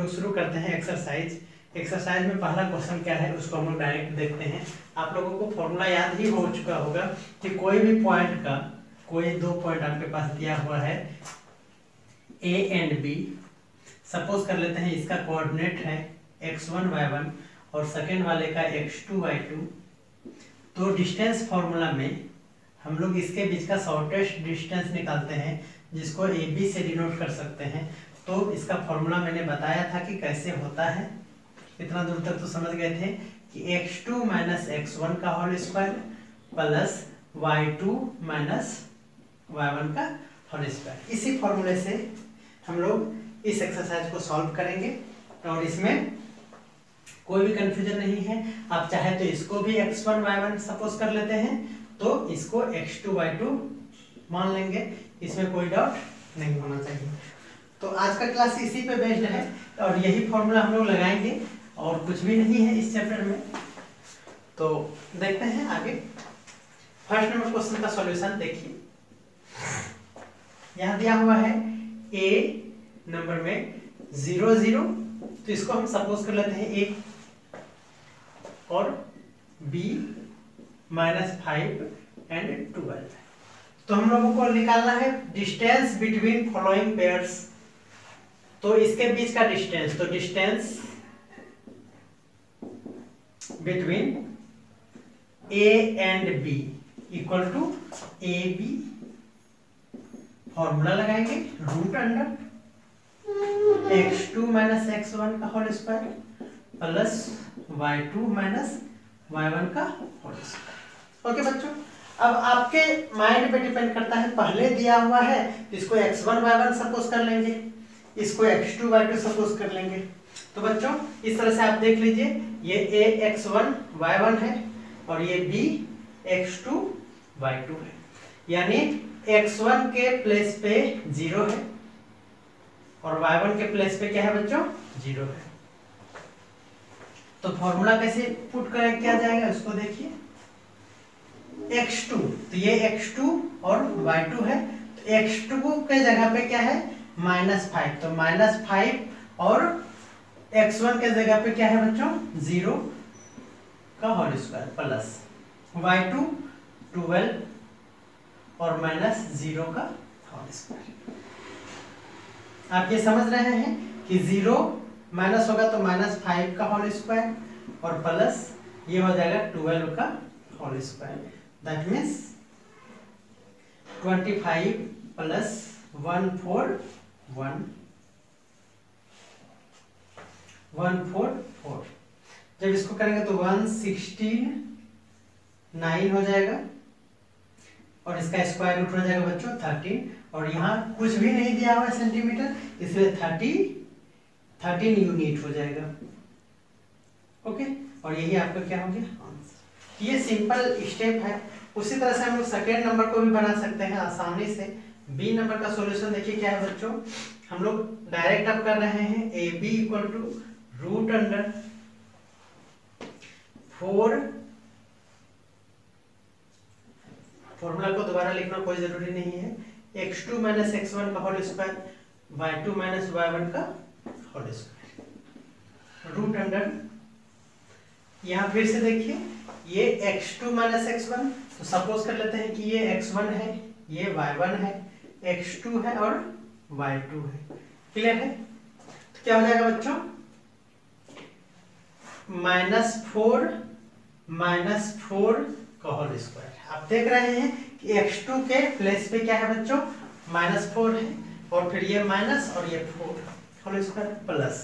लोग शुरू करते हैं एक्सरसाइज। एक्सरसाइज में पहला क्वेश्चन क्या है उसको हम लोग डायरेक्ट देखते हैं। आप लोगों को फॉर्मूला याद ही हो चुका होगा कि कोई भी पॉइंट का कोई दो पॉइंट आपके पास दिया हुआ है ए एंड बी। सपोज कर लेते हैं इसका कोऑर्डिनेट है x1 y1 और सेकेंड वाले का x2 y2। तो डिस्टेंस फॉर्मूला में हम लोग इसके बीच का शॉर्टेस्ट डिस्टेंस निकालते हैं जिसको ए बी से डिनोट कर सकते हैं। तो इसका फॉर्मूला मैंने बताया था कि कैसे होता है। इतना दूर तक तो समझ गए थे कि x2 माइनस x1 का whole square plus y2 minus y1 का होल स्क्वायर। इसी फॉर्मूले से हम लोग इस एक्सरसाइज को सॉल्व करेंगे और इसमें कोई भी कंफ्यूजन नहीं है। आप चाहे तो इसको भी x1 y1 सपोज कर लेते हैं तो इसको x2 y2 मान लेंगे, इसमें कोई डाउट नहीं होना चाहिए। तो आज का क्लास इसी पे बेस्ड है और यही फॉर्मूला हम लोग लगाएंगे और कुछ भी नहीं है इस चैप्टर में। तो देखते हैं आगे। फर्स्ट नंबर क्वेश्चन का सॉल्यूशन देखिए। यहाँ दिया हुआ है a नंबर में 0 0, तो इसको हम सपोज कर लेते हैं a और b -5 एंड 12। तो हम लोगों को निकालना है डिस्टेंस बिटवीन फॉलोइंग पेयर्स। तो इसके बीच का डिस्टेंस, तो distance between a and b equal to A B. Formula लगाएंगे root under x2 minus x1 का whole square plus y2 minus y1 का होल स्क्वायर। ओके बच्चों, अब आपके माइंड पे डिपेंड करता है। पहले दिया हुआ है तो इसको x1 y1 सपोज कर लेंगे, इसको x2 y2 सपोज कर लेंगे। तो बच्चों इस तरह से आप देख लीजिए, ये a x1 y1 है और ये b x2 y2 है। यानी x1 के प्लेस पे 0 है और y1 के प्लेस पे क्या है बच्चों 0 है। तो फॉर्मूला कैसे पुट कर किया जाएगा उसको देखिए। x2, तो ये x2 और y2 है, तो x2 के जगह पे क्या है -5, तो -5 और x1 के जगह पे क्या है बच्चों 0 का होल स्क्वायर प्लस y2 12 और -0 का होल स्क्वायर। आप ये समझ रहे हैं कि 0 माइनस होगा तो -5 का होल स्क्वायर और प्लस ये हो जाएगा 12 का whole square. That means 25 plus 141 144। जब इसको करेंगे तो 169 हो जाएगा और इसका स्क्वायर रूट हो जाएगा बच्चों 13 और यहाँ कुछ भी नहीं दिया हुआ है सेंटीमीटर, इसलिए 13 यूनिट हो जाएगा। ओके, और यही आपका क्या हो गया आंसर। ये सिंपल स्टेप है। उसी तरह से हम लोग सेकेंड नंबर को भी बना सकते हैं आसानी से। बी नंबर का सॉल्यूशन देखिए क्या है बच्चों। हम लोग डायरेक्ट अब कर रहे हैं A B equal to root under 4। Formula को दोबारा लिखना कोई जरूरी नहीं है। x2 माइनस x1 का whole square y2 minus y1 का होल स्क्वायर रूट अंडर। यहाँ फिर से देखिए ये x2 माइनस x1, तो सपोज कर लेते हैं कि ये x1 है, ये y1 है, x2 है और y2 है। क्लियर है? तो क्या हो जाएगा बच्चों -4 का होल स्क्वायर। आप देख रहे हैं कि x2 के प्लेस पे क्या है बच्चों -4 है और फिर ये माइनस और ये 4 होल स्क्वायर प्लस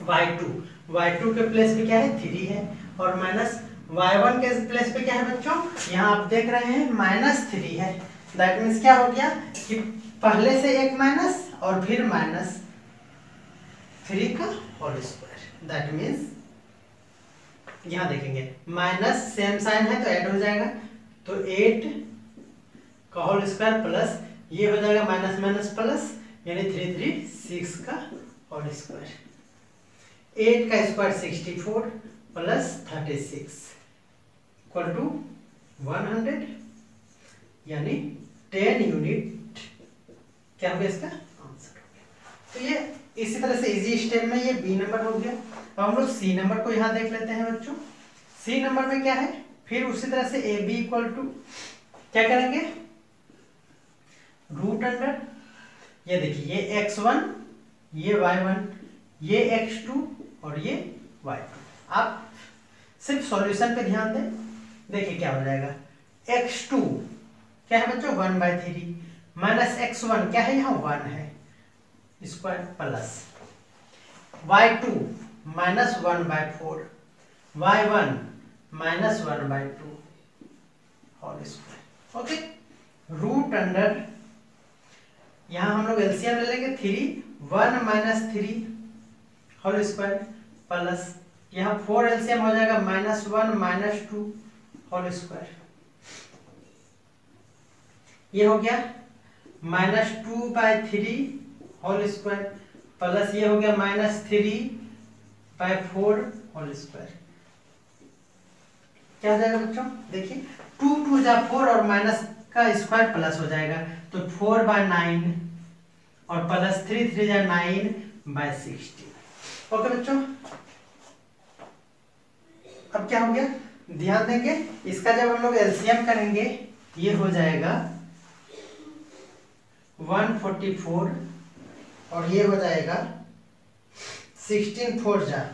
y2 के प्लेस पे क्या है 3 है और माइनस y1 के प्लेस पे क्या है बच्चों, यहाँ आप देख रहे हैं -3 है। दैट मीन्स क्या हो गया कि पहले से एक माइनस और फिर -3 का होल स्क्वायर। दैट मीन्स यहाँ देखेंगे माइनस सेम साइन है तो ऐड हो जाएगा, तो 8 का होल स्क्वायर प्लस ये हो जाएगा माइनस माइनस प्लस यानी 3 3 6 का होल स्क्वायर। 8 का स्क्वायर 64 प्लस 36 इक्वल टू 100 यानी 10 यूनिट क्या हो गया इसका आंसर हो गया। तो ये इसी तरह से इजी स्टेप में ये बी नंबर हो गया। अब हम लोग सी नंबर को यहाँ देख लेते हैं बच्चों। सी नंबर में क्या है, फिर उसी तरह से ए बी इक्वल टू क्या करेंगे, रूट अंडर, ये देखिए ये x1, ये y1, ये x2 और ये y2। आप सिर्फ सॉल्यूशन पे ध्यान दें, देखिए क्या हो जाएगा। x2 क्या है बच्चों 1/3 माइनस x1 क्या है यहाँ 1 है square plus y2 minus 1/4 y1 minus 1/2 whole square. Okay, root under, यहाँ हम लोग एलसीएम ले लेंगे 3 1 माइनस 3 होल स्क्वायर प्लस यहाँ 4 एलसीएम हो जाएगा -1 -2 होल स्क्वायर। ये हो गया -2/3 होल स्क्वायर प्लस ये हो गया -3/4 होल स्क्वायर। क्या हो जाएगा बच्चों, देखिए 2 2 जा 4 और माइनस का स्क्वायर प्लस हो जाएगा तो 4/9 और प्लस 3 3 जा 9/16। ओके बच्चों, अब क्या हो गया, ध्यान देंगे इसका जब हम लोग एलसीएम करेंगे ये हो जाएगा 144 और ये हो जाएगा 16 4 जा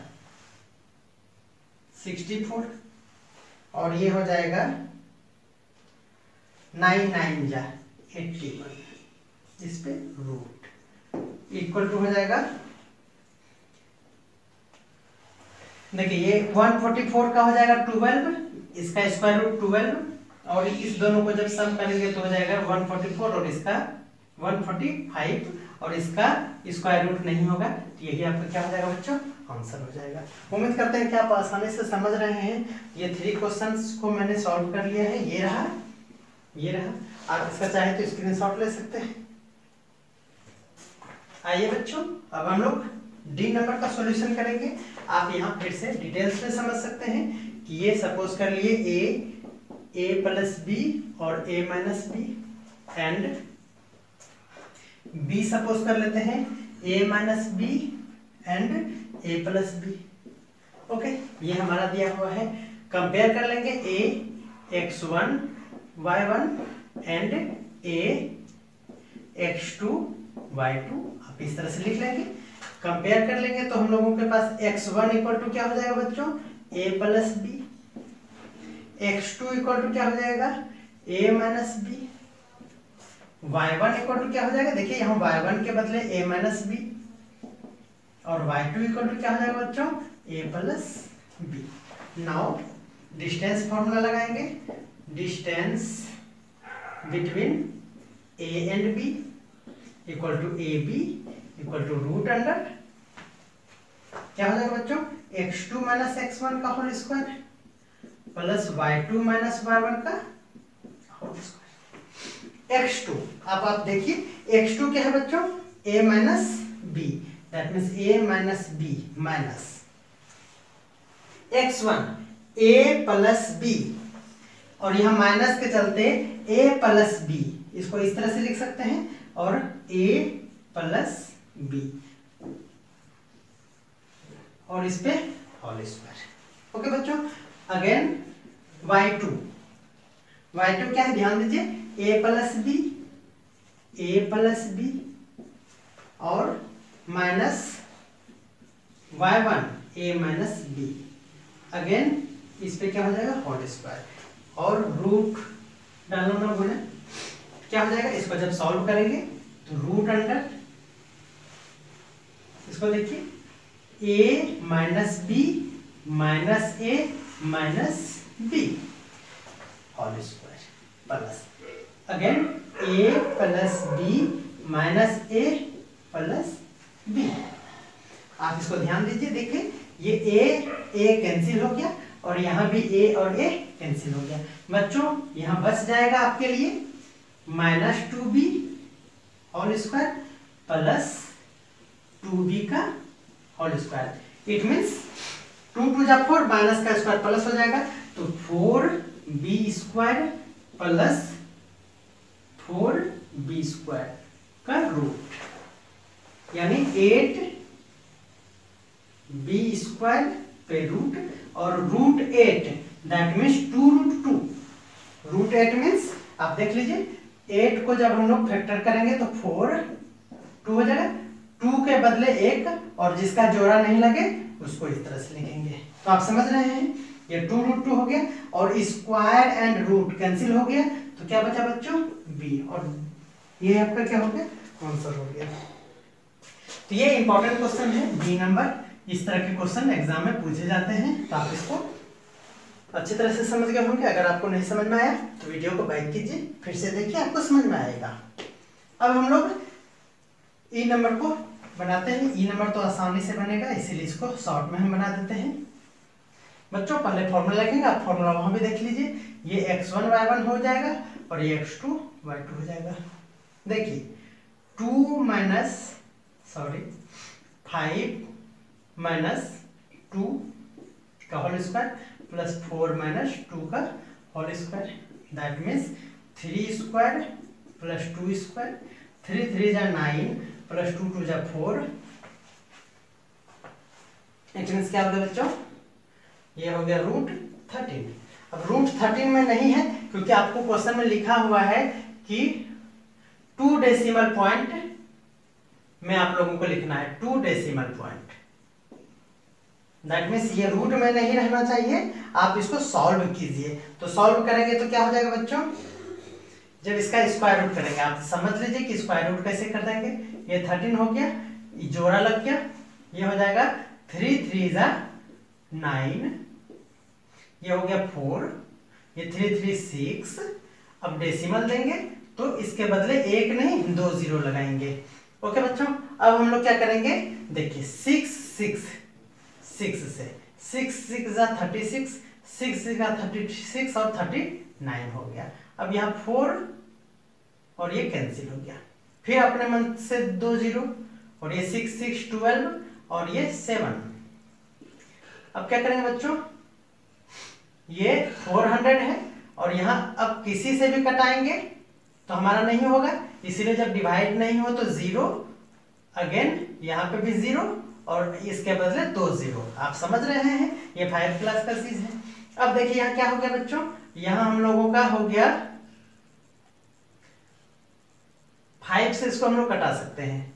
64 और ये हो जाएगा 9 9 जा 81, इस पे रूट इक्वल टू हो जाएगा। देखिए ये 144 का हो जाएगा 12, इसका स्क्वायर रूट 12 और इस दोनों को जब सम करेंगे तो हो जाएगा 144 और इसका 145 और इसका स्क्वायर रूट नहीं होगा, तो यही आपका क्या हो जाएगा बच्चों, आंसर हो जाएगा। उम्मीद करते हैं कि आप आसानी से समझ रहे हैं। ये 3 क्वेश्चंस को मैंने सॉल्व कर लिया है, ये रहा, ये रहा। आप इसका चाहे तो स्क्रीनशॉट ले सकते हैं। आइए बच्चों, अब हम लोग डी नंबर का सॉल्यूशन करेंगे। आप यहाँ फिर से डिटेल्स में समझ सकते हैं कि ये सपोज कर लिए a प्लस बी और a minus B and b suppose कर लेते हैं a minus B and a plus B. Okay, ये हमारा दिया हुआ है। कंपेयर कर लेंगे a x1 y1 and a x2 y2। आप इस तरह से लिख लेंगे, कंपेयर कर लेंगे तो हम लोगों के पास x1 इक्वल टू क्या हो जाएगा बच्चों, a plus B, x2 equal to क्या हो जाएगा a minus B, y1 equal to क्या हो जाएगा, देखिए यहाँ y1 के बदले a माइनस बी और y2 इक्वल टू क्या हो जाएगा बच्चों a plus B. Now distance formula लगाएंगे, distance between a and b equal to A B equal to root under क्या हो जाएगा बच्चों x2 माइनस x1 का whole square plus y2 minus y1 का होल स्क्वायर। x2 आप देखिए x2 क्या है बच्चों a minus B, that means a minus B minus x1 a plus B और यहाँ माइनस के चलते a प्लस बी, इसको इस तरह से लिख सकते हैं और a प्लस बी और इस पे होल स्क्वायर। ओके बच्चों, अगेन y2 क्या है ध्यान दीजिए a प्लस बी और minus y1 a minus B, again इस पे क्या हो जाएगा होल स्क्वायर और रूट डालना ना भूलें। क्या हो जाएगा, इसको जब सॉल्व करेंगे तो रूट अंडर, इसको देखिए a minus B minus a minus B whole square plus again a plus B minus a plus B. आप इसको ध्यान दीजिए, देखिए ये a कैंसिल हो गया और यहाँ भी a और a कैंसिल हो गया। बच्चों यहाँ बच जाएगा आपके लिए -2b whole square plus 2b का होल स्क्वायर। इट मीन्स 2 2 जा 4 माइनस का स्क्वायर प्लस हो जाएगा तो 4b square plus 4b square का रूट यानी 8 बी स्क्वायर पे रूट और root 8 that means 2√2। Root 8 means आप देख लीजिए 8 को जब हम लोग फैक्टर करेंगे तो 4 2 हो जाएगा, 2 के बदले 1 और जिसका जोड़ा नहीं लगे उसको इस तरह से लिखेंगे। तो आप समझ रहे हैं ये 2√2 हो गया और स्क्वायर एंड रूट कैंसिल हो गया तो क्या बचा बच्चों बी, और ये आपका क्या हो गया आंसर हो गया। तो ये इंपॉर्टेंट क्वेश्चन है बी नंबर। इस तरह के क्वेश्चन एग्जाम में पूछे जाते हैं तो आप इसको अच्छी तरह से समझ गए होंगे। अगर आपको नहीं समझ में आया तो वीडियो को बैक कीजिए, फिर से देखिए, आपको समझ में आएगा। अब हम लोग ई नंबर को बनाते हैं। ई नंबर तो आसानी से बनेगा इसीलिए इसको शॉर्ट में हम बना देते हैं। बच्चों पहले फॉर्मूला लिखेंगे, आप फॉर्मूला वहां भी देख लीजिए। ये x1 y1 हो जाएगा और ये x2 y2 हो जाएगा। देखिए 5 माइनस 2 का होल स्क्वायर प्लस 4 माइनस 2 का whole square that means 3 square plus 2 square, 3 3 जा 9 प्लस 2 2 जा 4। इट मीन्स क्या हो गया बच्चों, ये हो गया रूट 13। अब रूट 13 में नहीं है क्योंकि आपको क्वेश्चन में लिखा हुआ है कि 2 डेसिमल पॉइंट में आप लोगों को लिखना है, 2 डेसिमल पॉइंट। दैट मीन्स ये रूट में नहीं रहना चाहिए, आप इसको सॉल्व कीजिए। तो सॉल्व करेंगे तो क्या हो जाएगा बच्चों, जब इसका स्क्वायर रूट करेंगे आप समझ लीजिए कि स्क्वायर रूट कैसे कर देंगे। ये 13 हो गया, ये जोड़ा लग गया, ये हो जाएगा 3 3 जा 9, ये हो गया 4, ये 3 3 6। अब डेसिमल देंगे तो इसके बदले 1 नहीं 2 0 लगाएंगे। ओके बच्चों, अब हम लोग क्या करेंगे, देखिए 6 6 6 से 6 6 जा 36, 6 6 जा 36 और 39 हो गया। अब यहाँ 4 और ये कैंसिल हो गया, फिर अपने मन से 2 0 और ये 6 6 12 और ये 7। अब क्या करेंगे बच्चों, ये 400 है और यहाँ अब किसी से भी कटाएंगे तो हमारा नहीं होगा, इसीलिए जब डिवाइड नहीं हो तो 0, अगेन यहाँ पे भी 0 और इसके बदले 2 0। आप समझ रहे हैं, ये 5 क्लास का चीज है। अब देखिए यहाँ क्या हो गया बच्चों, यहाँ हम लोगों का हो गया 5 से इसको हम लोग कटा सकते हैं,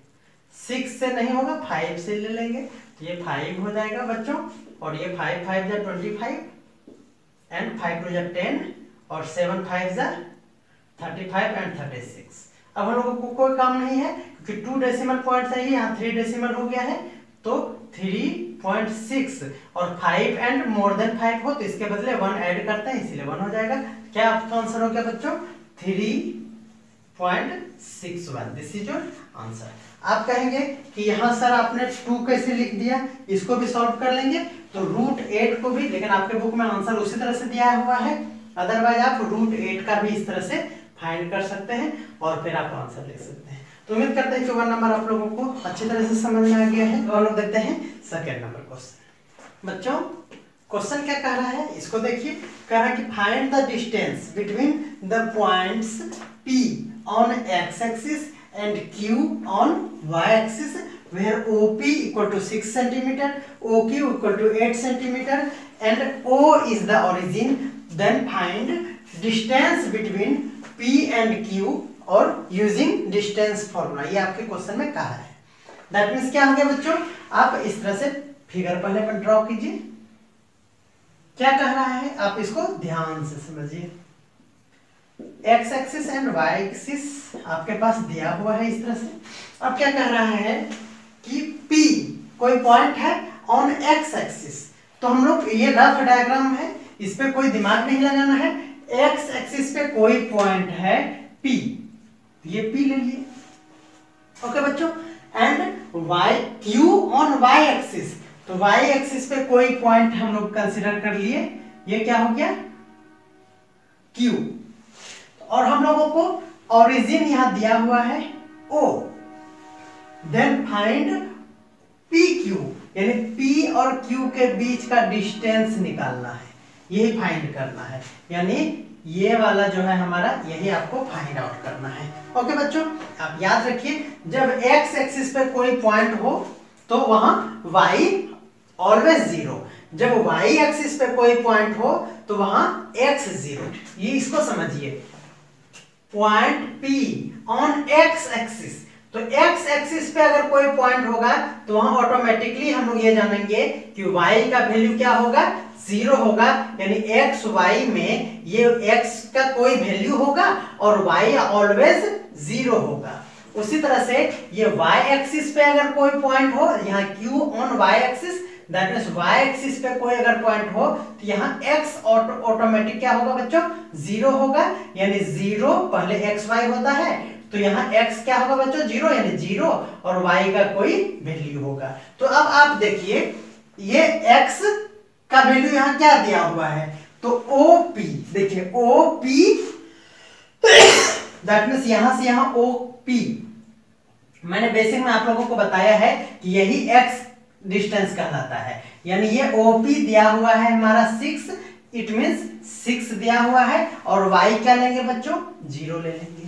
6 से नहीं होगा 5 से ले लेंगे तो ये 5 हो जाएगा बच्चों, और ये 5 5 जा 25 एंड 5 2 जा 10 और 7 5 जा 35 एंड 36। अब हम लोगों को कोई काम नहीं है क्योंकि 2 डेसिमल पॉइंट चाहिए, यहाँ 3 डेसिमल हो गया है तो 3.6 और 5 एंड मोर देन 5 हो तो इसके बदले 1 ऐड करते हैं इसीलिए 1 हो जाएगा। क्या आपका आंसर हो गया बच्चों 3.61। This is your answer. आप कहेंगे कि यहाँ सर आपने 2 कैसे लिख दिया, इसको भी सॉल्व कर लेंगे तो रूट 8 को भी, लेकिन आपके बुक में आंसर उसी तरह से दिया हुआ है, अदरवाइज आप रूट 8 का भी इस तरह से फाइंड कर सकते हैं और फिर आप आंसर लिख सकते हैं। तो उम्मीद करते हैं कि 1 नंबर आप लोगों को अच्छी तरह से समझ में आ गया है। तो हम लोग देखते हैं सेकेंड नंबर क्वेश्चन। बच्चों क्वेश्चन क्या कह रहा है, इसको देखिए, कह रहा है कि find the distance between the points P on x axis and Q on y axis where OP equal to 6 cm, OQ equal to 8 cm and O is the origin. Then find distance between P and Q और using distance formula. ये आपके question में कहा है। That means क्या हो गया बच्चों, आप इस तरह से फिगर पहले पर ड्रॉ कीजिए। क्या कह रहा है आप इसको ध्यान से समझिए। X axis and Y axis आपके पास दिया हुआ है इस तरह से। अब क्या कह रहा है कि P कोई पॉइंट है ऑन एक्स एक्सिस, तो हम लोग ये रफ डायग्राम है, इस पे कोई दिमाग नहीं लगाना है। एक्स एक्सिस पे कोई पॉइंट है P, ये P ले लिए। ओके बच्चों, and y Q on y axis, तो y एक्सिस पे कोई पॉइंट हम लोग कंसीडर कर लिए, ये क्या हो गया Q। और हम लोगों को ओरिजिन यहां दिया हुआ है O। देन फाइंड PQ, यानी P और Q के बीच का डिस्टेंस निकालना है, यही फाइंड करना है, यानी ये वाला जो है हमारा, यही आपको फाइंड आउट करना है। ओके बच्चों, आप याद रखिए जब x एक्सिस पे कोई पॉइंट हो तो वहां y ऑलवेज जीरो। जब वाई एक्सिस पे कोई पॉइंट हो तो वहां एक्स जीरो, ये इसको समझिए। Point P on x axis, तो एक्स एक्सिस पे अगर कोई पॉइंट होगा तो वहां ऑटोमेटिकली हम लोग ये जानेंगे कि y का वैल्यू क्या होगा, जीरो होगा। यानी एक्स वाई में ये x का कोई वैल्यू होगा और y ऑलवेज जीरो होगा। उसी तरह से ये y एक्सिस पे अगर कोई पॉइंट हो, यहाँ Q on y axis, that means y axis पे कोई अगर पॉइंट हो तो यहाँ x ऑटोमेटिक क्या होगा बच्चों, जीरो होगा। यानी जीरो पहले xy होता है तो यहाँ x क्या होगा बच्चों, जीरो, यानी जीरो और y का कोई वैल्यू होगा। तो अब आप देखिए ये x का वैल्यू यहाँ क्या दिया हुआ है, तो OP, देखिए OP दैट मींस यहां से यहां OP, मैंने बेसिक में आप लोगों को बताया है कि यही x डिस्टेंस कहलाता है। यानी ये OP दिया हुआ है हमारा 6, इट मींस 6 दिया हुआ है और y क्या लेंगे बच्चों, जीरो ले लेंगे।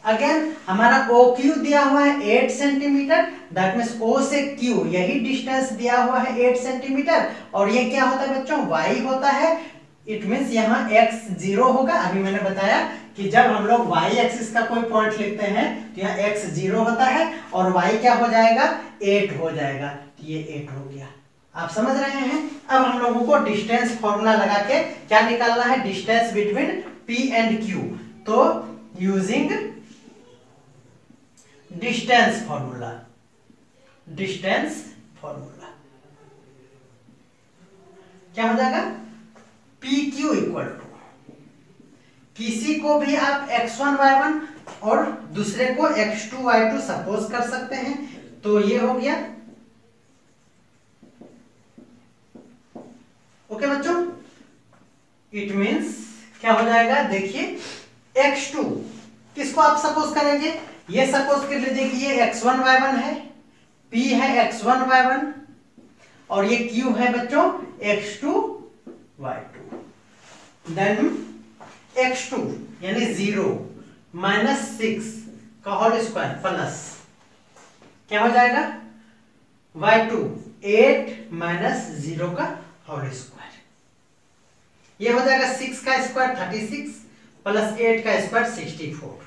अगेन हमारा OQ दिया हुआ है 8 सेंटीमीटर, दैट मींस O से Q यही डिस्टेंस दिया हुआ है 8 सेंटीमीटर और ये क्या होता है बच्चों, y होता है। इट मींस यहाँ x जीरो होगा। अभी मैंने बताया कि जब हम लोग y एक्सिस का कोई पॉइंट लिखते हैं तो यहाँ x जीरो होता है और y क्या हो जाएगा, 8 हो जाएगा, तो ये 8 हो गया। आप समझ रहे हैं। अब हम लोगों को डिस्टेंस फॉर्मूला लगा के क्या निकालना है, distance between P and Q। तो using distance formula, distance formula क्या हो जाएगा, PQ इक्वल टू, किसी को भी आप x1 y1 और दूसरे को x2 y2 सपोज कर सकते हैं। तो ये हो गया, ओके बच्चों। इट मींस क्या हो जाएगा, देखिए x2 किसको आप सपोज करेंगे, ये सपोज कर लीजिए कि ये x1 y1 है, P है x1 y1 और ये Q है बच्चों x2 y2। देन x2 यानी 0 माइनस 6 का होल स्क्वायर प्लस क्या हो जाएगा, y2 8 माइनस 0 का होल स्क्वायर, ये हो जाएगा 6 का स्क्वायर 36 प्लस 8 का स्क्वायर 64,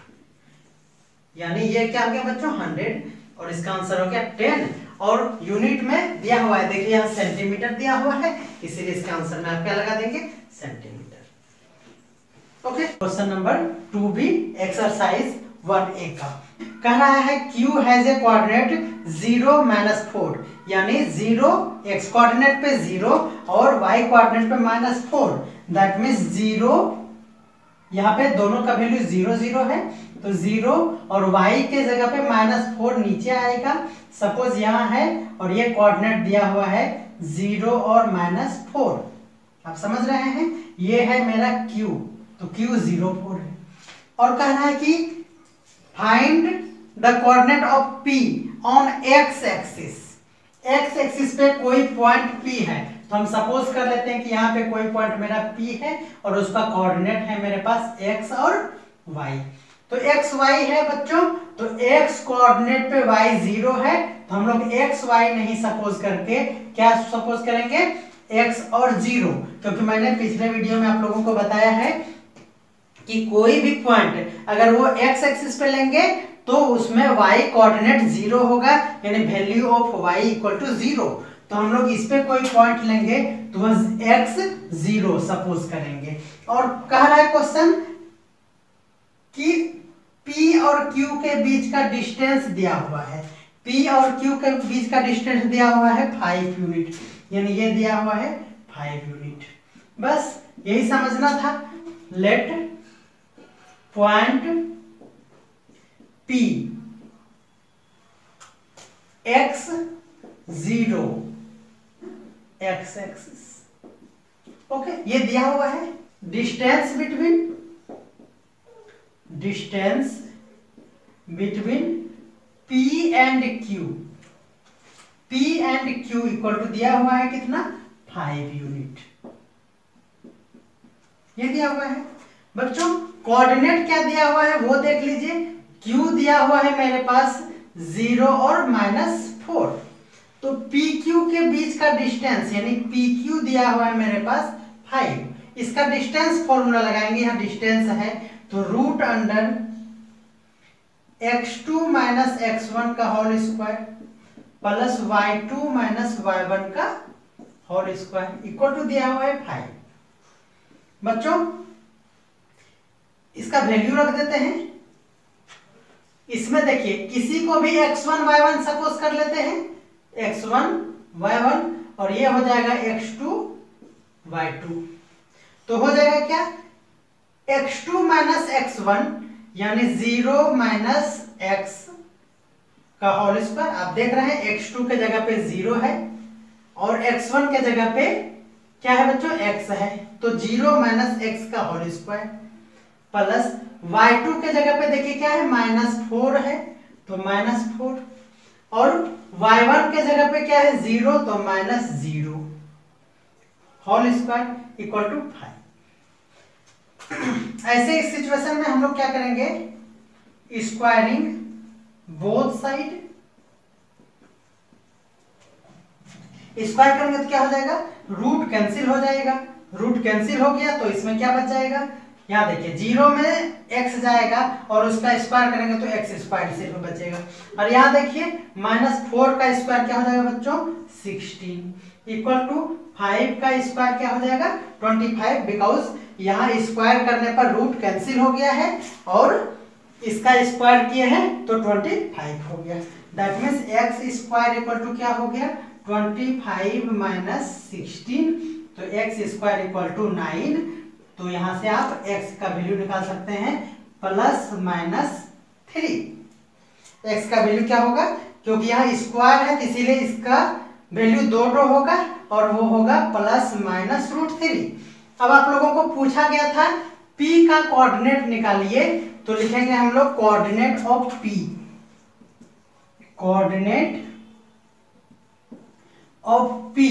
यानी ये क्या हो गया बच्चों 100 और इसका आंसर हो गया 10। और यूनिट में दिया हुआ है, देखिए यहाँ सेंटीमीटर दिया हुआ है, इसीलिए इसका आंसर में आप क्या लगा देंगे, centimetre. Okay, question number 2B exercise 1A का कह रहा है Q has a coordinate 0 minus 4, यानी 0 x कोऑर्डिनेट पे 0 और y कोऑर्डिनेट पे माइनस 4, दैट मींस 0, यहाँ पे दोनों का वैल्यू 0 0 है तो 0 और y के जगह पे माइनस 4 नीचे आएगा। सपोज यहाँ है और ये कोऑर्डिनेट दिया हुआ है 0 और माइनस 4, आप समझ रहे हैं। ये है मेरा Q, तो Q 0 4 है और कह रहा है कि find the coordinate of P on x axis. x axis पे कोई पॉइंट P है, तो हम सपोज कर लेते हैं कि यहाँ पे कोई पॉइंट मेरा P है और उसका कोऑर्डिनेट है मेरे पास x और y। तो x y है बच्चों, तो x कोऑर्डिनेट पे y 0 है तो हम लोग x y नहीं सपोज करके क्या सपोज करेंगे, x और 0, क्योंकि मैंने पिछले वीडियो में आप लोगों को बताया है कि कोई भी पॉइंट अगर वो x एक्सिस पे लेंगे तो उसमें y कोऑर्डिनेट 0 होगा, यानी value of y equal to 0। तो हम लोग इस पे कोई पॉइंट लेंगे तो x 0 सपोज करेंगे। और कह रहा है क्वेश्चन कि P और Q के बीच का डिस्टेंस दिया हुआ है, P और Q के बीच का डिस्टेंस दिया हुआ है 5 यूनिट, यानी ये दिया हुआ है 5 यूनिट। बस यही समझना था। Let point P x 0 x axis, okay, ये दिया हुआ है। Distance between P and Q, P and Q equal to दिया हुआ है कितना, 5 यूनिट, ये दिया हुआ है। बच्चों कोऑर्डिनेट क्या दिया हुआ है वो देख लीजिए, Q दिया हुआ है मेरे पास 0 और -4, तो पी क्यू के बीच का डिस्टेंस यानी पी क्यू दिया हुआ है मेरे पास 5, इसका डिस्टेंस फॉर्मूला लगाएंगे, यहाँ डिस्टेंस है तो root under x2 minus x1 का whole square plus y2 minus y1 का होल स्क्वायर इक्वल टू दिया हुआ है 5। बच्चों इसका वैल्यू रख देते हैं। इसमें देखिए किसी को भी x1 y1 सपोज कर लेते हैं, x1 y1 और ये हो जाएगा x2 y2, तो हो जाएगा क्या x2 माइनस x1 यानी 0 माइनस x का होल स्क्वायर। आप देख रहे हैं x2 के जगह पे 0 है और x1 के जगह पे क्या है बच्चों x है, तो 0 माइनस x का होल स्क्वायर प्लस y2 के जगह पे देखिए क्या है -4 है तो -4 और y1 के जगह पे क्या है 0 तो -0 होल स्क्वायर इक्वल टू 5। ऐसे इस सिचुएशन में हम लोग क्या करेंगे, स्क्वायरिंग बोथ साइड, स्क्वायर करेंगे तो क्या हो जाएगा रूट कैंसिल हो जाएगा, रूट कैंसिल हो गया तो इसमें क्या बच जाएगा, यहाँ देखिए 0 में x जाएगा और उसका स्क्वायर करेंगे तो x स्क्वायर सिर्फ बचेगा और यहाँ देखिए -4 का स्क्वायर क्या हो जाएगा बच्चों 16 इक्वल टू 5 का स्क्वायर क्या हो जाएगा 25, बिकॉज यहाँ स्क्वायर करने पर रूट कैंसिल हो गया है और इसका स्क्वायर किए हैं तो 25 हो गया। That means x square equal to क्या हो गया 25 माइनस 16, तो x स्क्वायर इक्वल टू 9। तो यहाँ से आप x का वैल्यू निकाल सकते हैं प्लस माइनस 3। x का वैल्यू क्या होगा, क्योंकि यहाँ स्क्वायर है इसीलिए इसका वैल्यू 2 होगा और वो होगा प्लस माइनस √3। अब आप लोगों को पूछा गया था p का कोऑर्डिनेट निकालिए, तो लिखेंगे हम लोग coordinate of p, coordinate of p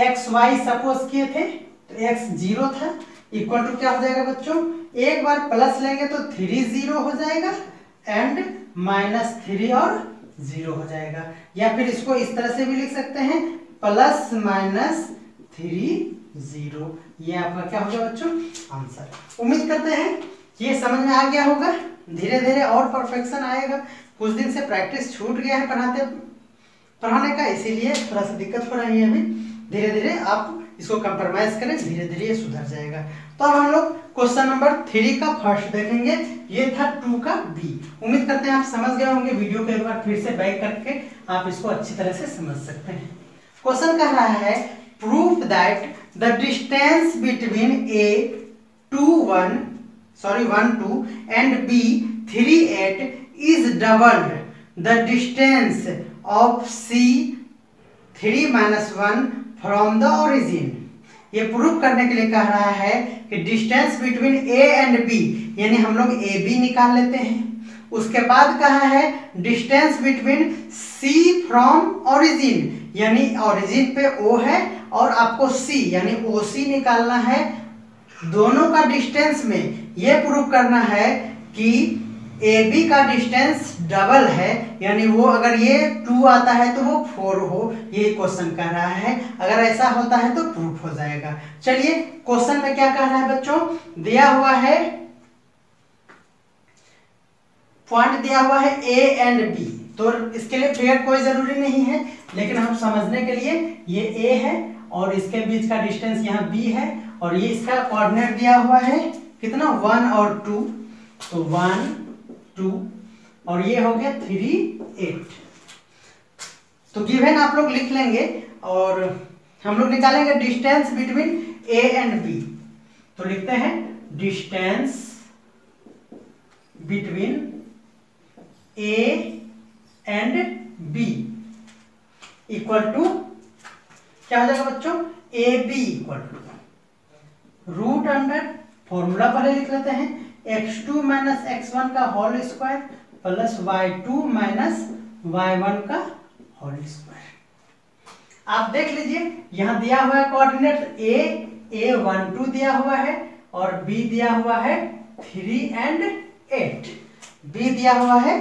x y suppose किए थे तो x 0 था इक्वल टू क्या हो जाएगा बच्चों, एक बार प्लस लेंगे तो 3 0 हो जाएगा एंड -3 और 0 हो जाएगा, या फिर इसको इस तरह से भी लिख सकते हैं प्लस माइनस 3 0। ये आपका क्या होगा बच्चों आंसर। उम्मीद करते हैं ये समझ में आ गया होगा, धीरे धीरे और परफेक्शन आएगा। कुछ दिन से प्रैक्टिस छूट गया है पढ़ाने का, इसीलिए थोड़ा सा दिक्कत हो रही है अभी। धीरे धीरे आप इसको कंप्रोमाइज करें, धीरे धीरे ये सुधर जाएगा। तो अब हम लोग क्वेश्चन नंबर 3 का फर्स्ट देखेंगे, ये था 2 का बी। उम्मीद करते हैं आप समझ गए होंगे, वीडियो को एक बार फिर से बैक करके आप इसको अच्छी तरह से समझ सकते हैं। क्वेश्चन कह रहा है proof that the distance between A 1 2 and B 3 8 is doubled the distance of C 3 - 1 from the origin। ये प्रूफ करने के लिए कह रहा है कि distance between A and B, यानी हम लोग AB निकाल लेते हैं। उसके बाद कहा है distance between C from origin, यानी ओरिजिन पे O है और आपको C यानी OC निकालना है। दोनों का डिस्टेंस में ये प्रूफ करना है कि AB का डिस्टेंस डबल है, यानी वो अगर ये 2 आता है तो वो 4 हो, ये क्वेश्चन कह रहा है। अगर ऐसा होता है तो प्रूफ हो जाएगा। चलिए क्वेश्चन में क्या कह रहा है बच्चों, दिया हुआ है पॉइंट दिया हुआ है A एंड B, तो इसके लिए फिगर कोई जरूरी नहीं है, लेकिन हम समझने के लिए ये A है और इसके बीच का डिस्टेंस यहाँ B है और ये इसका कोऑर्डिनेट दिया हुआ है कितना 1 और 2, तो 1 2 और ये हो गया 3 8। तो गिवन आप लोग लिख लेंगे और हम लोग निकालेंगे distance between A and B। तो लिखते हैं distance between A and B equal to क्या हो जाएगा बच्चों, AB equal to root under, formula पहले लिख लेते हैं, x2 माइनस x1 का whole square plus y2 minus y1 का होल स्क्वायर। आप देख लीजिए यहाँ दिया हुआ है कोऑर्डिनेट A12 दिया हुआ है और B दिया हुआ है 3 and 8, B दिया हुआ है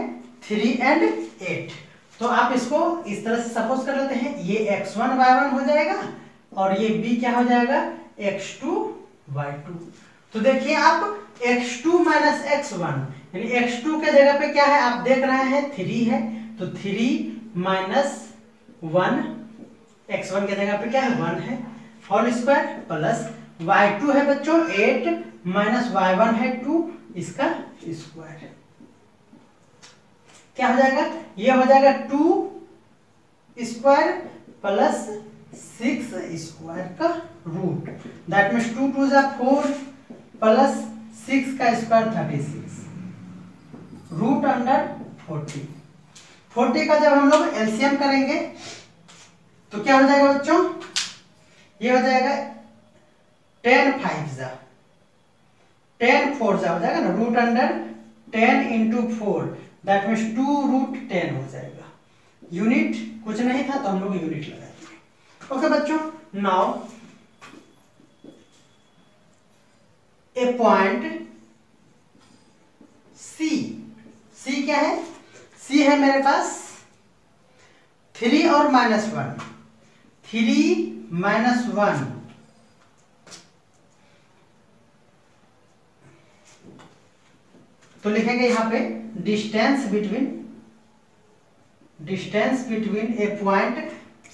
3 and 8। तो आप इसको इस तरह से सपोज कर लेते हैं, ये x1 y1 हो जाएगा और ये b क्या हो जाएगा x2 y2। तो देखिए आप x2 माइनस x1 यानी x2 के जगह पे क्या है आप देख रहे हैं 3 है, तो 3 माइनस 1 x1 के जगह पे क्या है 1 है होल स्क्वायर प्लस y2 है बच्चों 8 माइनस y1 है 2 इसका स्क्वायर। क्या हो जाएगा ये हो जाएगा 2 स्क्वायर प्लस 6 स्क्वायर का रूट, दैट मीन्स 2 2 जा 4 प्लस 6 का स्क्वायर 36 रूट अंडर 40 का जब हम लोग एलसीएम करेंगे तो क्या हो जाएगा बच्चों, ये हो जाएगा 10 5 जा 10 4 जा हो जाएगा ना, root under 10 into 4 that means 2 root 10 हो जाएगा। यूनिट कुछ नहीं था तो हम लोग यूनिट लगा दिए। ओके बच्चों, नाउ ए पॉइंट सी क्या है, सी है मेरे पास 3 और -1 3 -1 तो लिखेंगे यहां पे distance between A point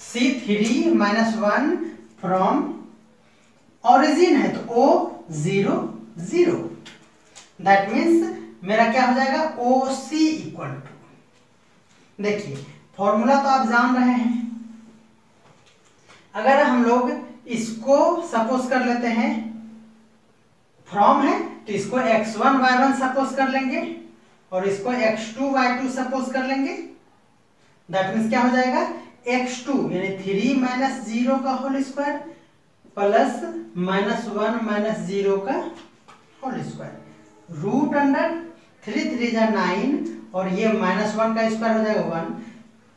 C3 -1 from origin है तो O 0 0 दैट मीन्स मेरा क्या हो जाएगा OC इक्वल टू, देखिए फॉर्मूला तो आप जान रहे हैं, अगर हम लोग इसको सपोज कर लेते हैं फ्रॉम है तो इसको x1 y1 सपोज कर लेंगे और इसको x2 y2 सपोज कर लेंगे, दैट मीन्स क्या हो जाएगा x2 यानी 3 माइनस 0 का होल स्क्वायर प्लस -1 माइनस 0 का होल स्क्वायर रूट अंडर 3 3 जा 9 और ये -1 का स्क्वायर हो जाएगा 1,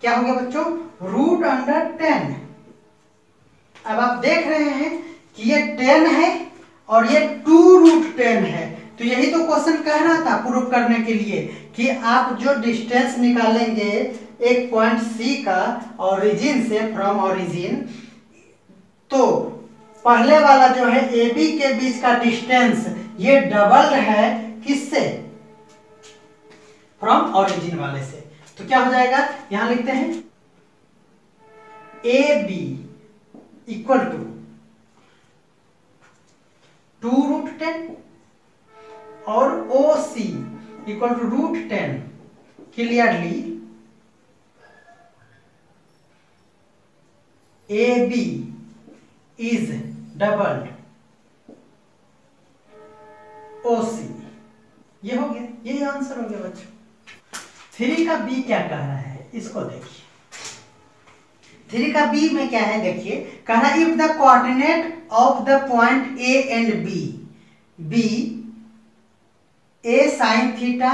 क्या हो गया बच्चों रूट अंडर 10। अब आप देख रहे हैं कि ये 10 है और ये 2 रूट 10 है, तो यही तो क्वेश्चन कह रहा था प्रूफ करने के लिए कि आप जो डिस्टेंस निकालेंगे एक पॉइंट सी का ओरिजिन से फ्रॉम ओरिजिन, तो पहले वाला जो है ए बी के बीच का डिस्टेंस ये डबल है किससे, फ्रॉम ओरिजिन वाले से। तो क्या हो जाएगा यहां लिखते हैं A B equal to 2 root 10 और OC equal to root 10, clearly AB is doubled OC, ये हो गया, यही आंसर हो गया बच्चों। 3 का B क्या कह रहा है इसको देखिए, 3 का B में क्या है देखिए, कह रहा है if the coordinate of the point A and B A sin theta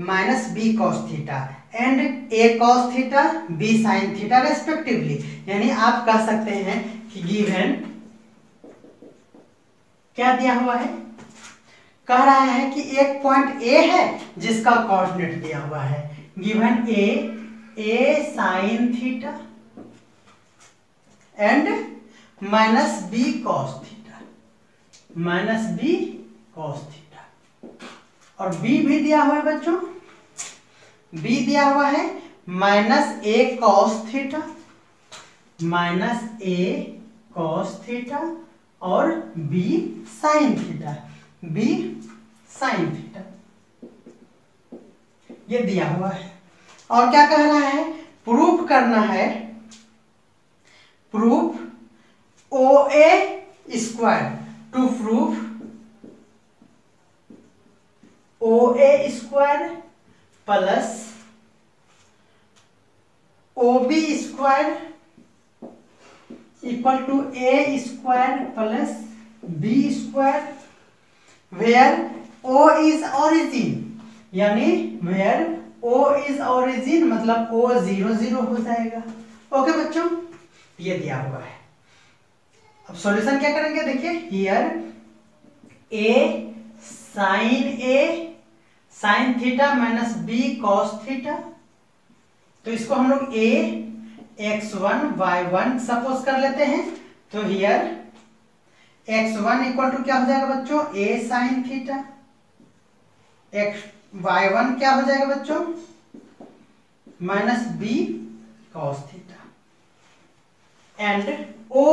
minus B cos theta and A cos theta B sin theta respectively, यानी आप कह सकते हैं कि गिवन क्या दिया हुआ है, कह रहा है कि एक पॉइंट A है जिसका कोऑर्डिनेट दिया हुआ है, given A sin theta and minus B cos theta और B भी दिया हुआ है बच्चों, B दिया हुआ है -A cos थीटा और B sin थीटा ये दिया हुआ है। और क्या कह रहा है, प्रूफ करना है, proof OA square to proof OA square plus OB square equal to A square plus B square where O is origin, यानी वेयर O इज ओरिजिन मतलब O 0 0 हो जाएगा। ओके बच्चों, ये दिया हुआ है। अब सॉल्यूशन क्या करेंगे देखिए, here A sin theta minus B cos theta तो इसको हम लोग a x1 y1 सपोज कर लेते हैं। तो हियर x1 इक्वल टू क्या हो जाएगा बच्चों, a साइन थीटा, y1 क्या हो जाएगा बच्चों, minus b cos theta. And o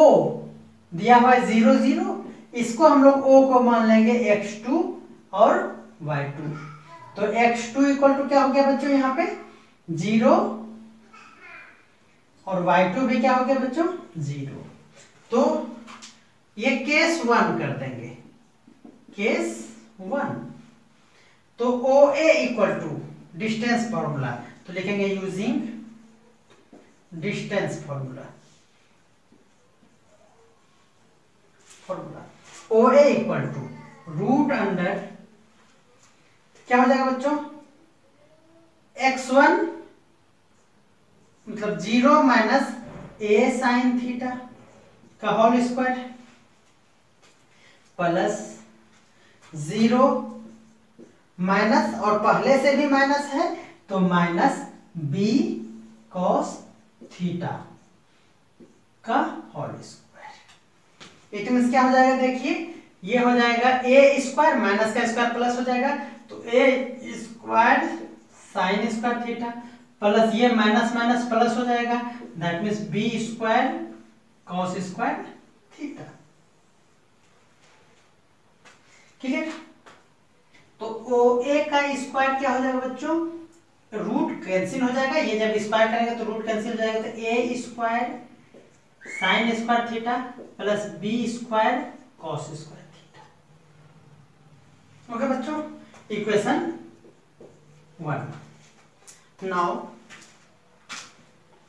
दिया हुआ है 0 0, इसको हम लोग o को मान लेंगे x2 और y2। तो x2 इक्वल टू क्या हो गया बच्चों यहाँ पे 0 और y2 भी क्या हो गया बच्चों 0। तो ये केस 1 कर देंगे, केस 1। तो OA equal to distance formula, तो लिखेंगे using distance formula, OA equal to root under क्या हो जाएगा बच्चों x1 मतलब 0 माइनस a साइन थीटा का होल स्क्वायर प्लस 0 माइनस, और पहले से भी माइनस है तो माइनस b कॉस थीटा का होल स्क्वायर। इट मींस क्या हो जाएगा, देखिए ये हो जाएगा a स्क्वायर माइनस का स्क्वायर प्लस हो जाएगा, तो a square sine square theta plus ये माइनस माइनस प्लस हो जाएगा, that means b square cos square theta. Clear. तो OA का स्क्वायर क्या हो जाएगा बच्चों, रूट कैंसिल हो जाएगा, ये जब स्क्वायर करेंगे तो रूट कैंसिल हो जाएगा, तो a square sine square theta plus b square cos square theta. Okay बच्चों, इक्वेशन 1। नाउ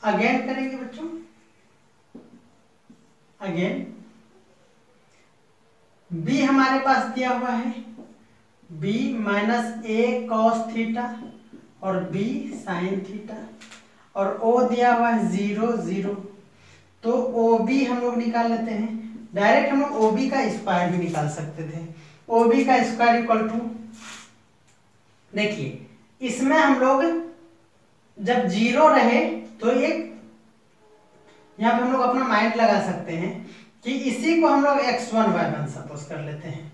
अगेन करेंगे बच्चों, अगेन b हमारे पास दिया हुआ है b minus a cos theta और b साइन थीटा, और o दिया हुआ है 0 0। तो OB हम लोग निकाल लेते हैं, डायरेक्ट हम लोग OB का स्क्वायर भी निकाल सकते थे। OB का स्क्वायर इक्वल टू, देखिए इसमें हम लोग जब 0 रहे तो एक यहाँ पे हम लोग अपना माइंड लगा सकते हैं कि इसी को हम लोग x1 y1 सपोज कर लेते हैं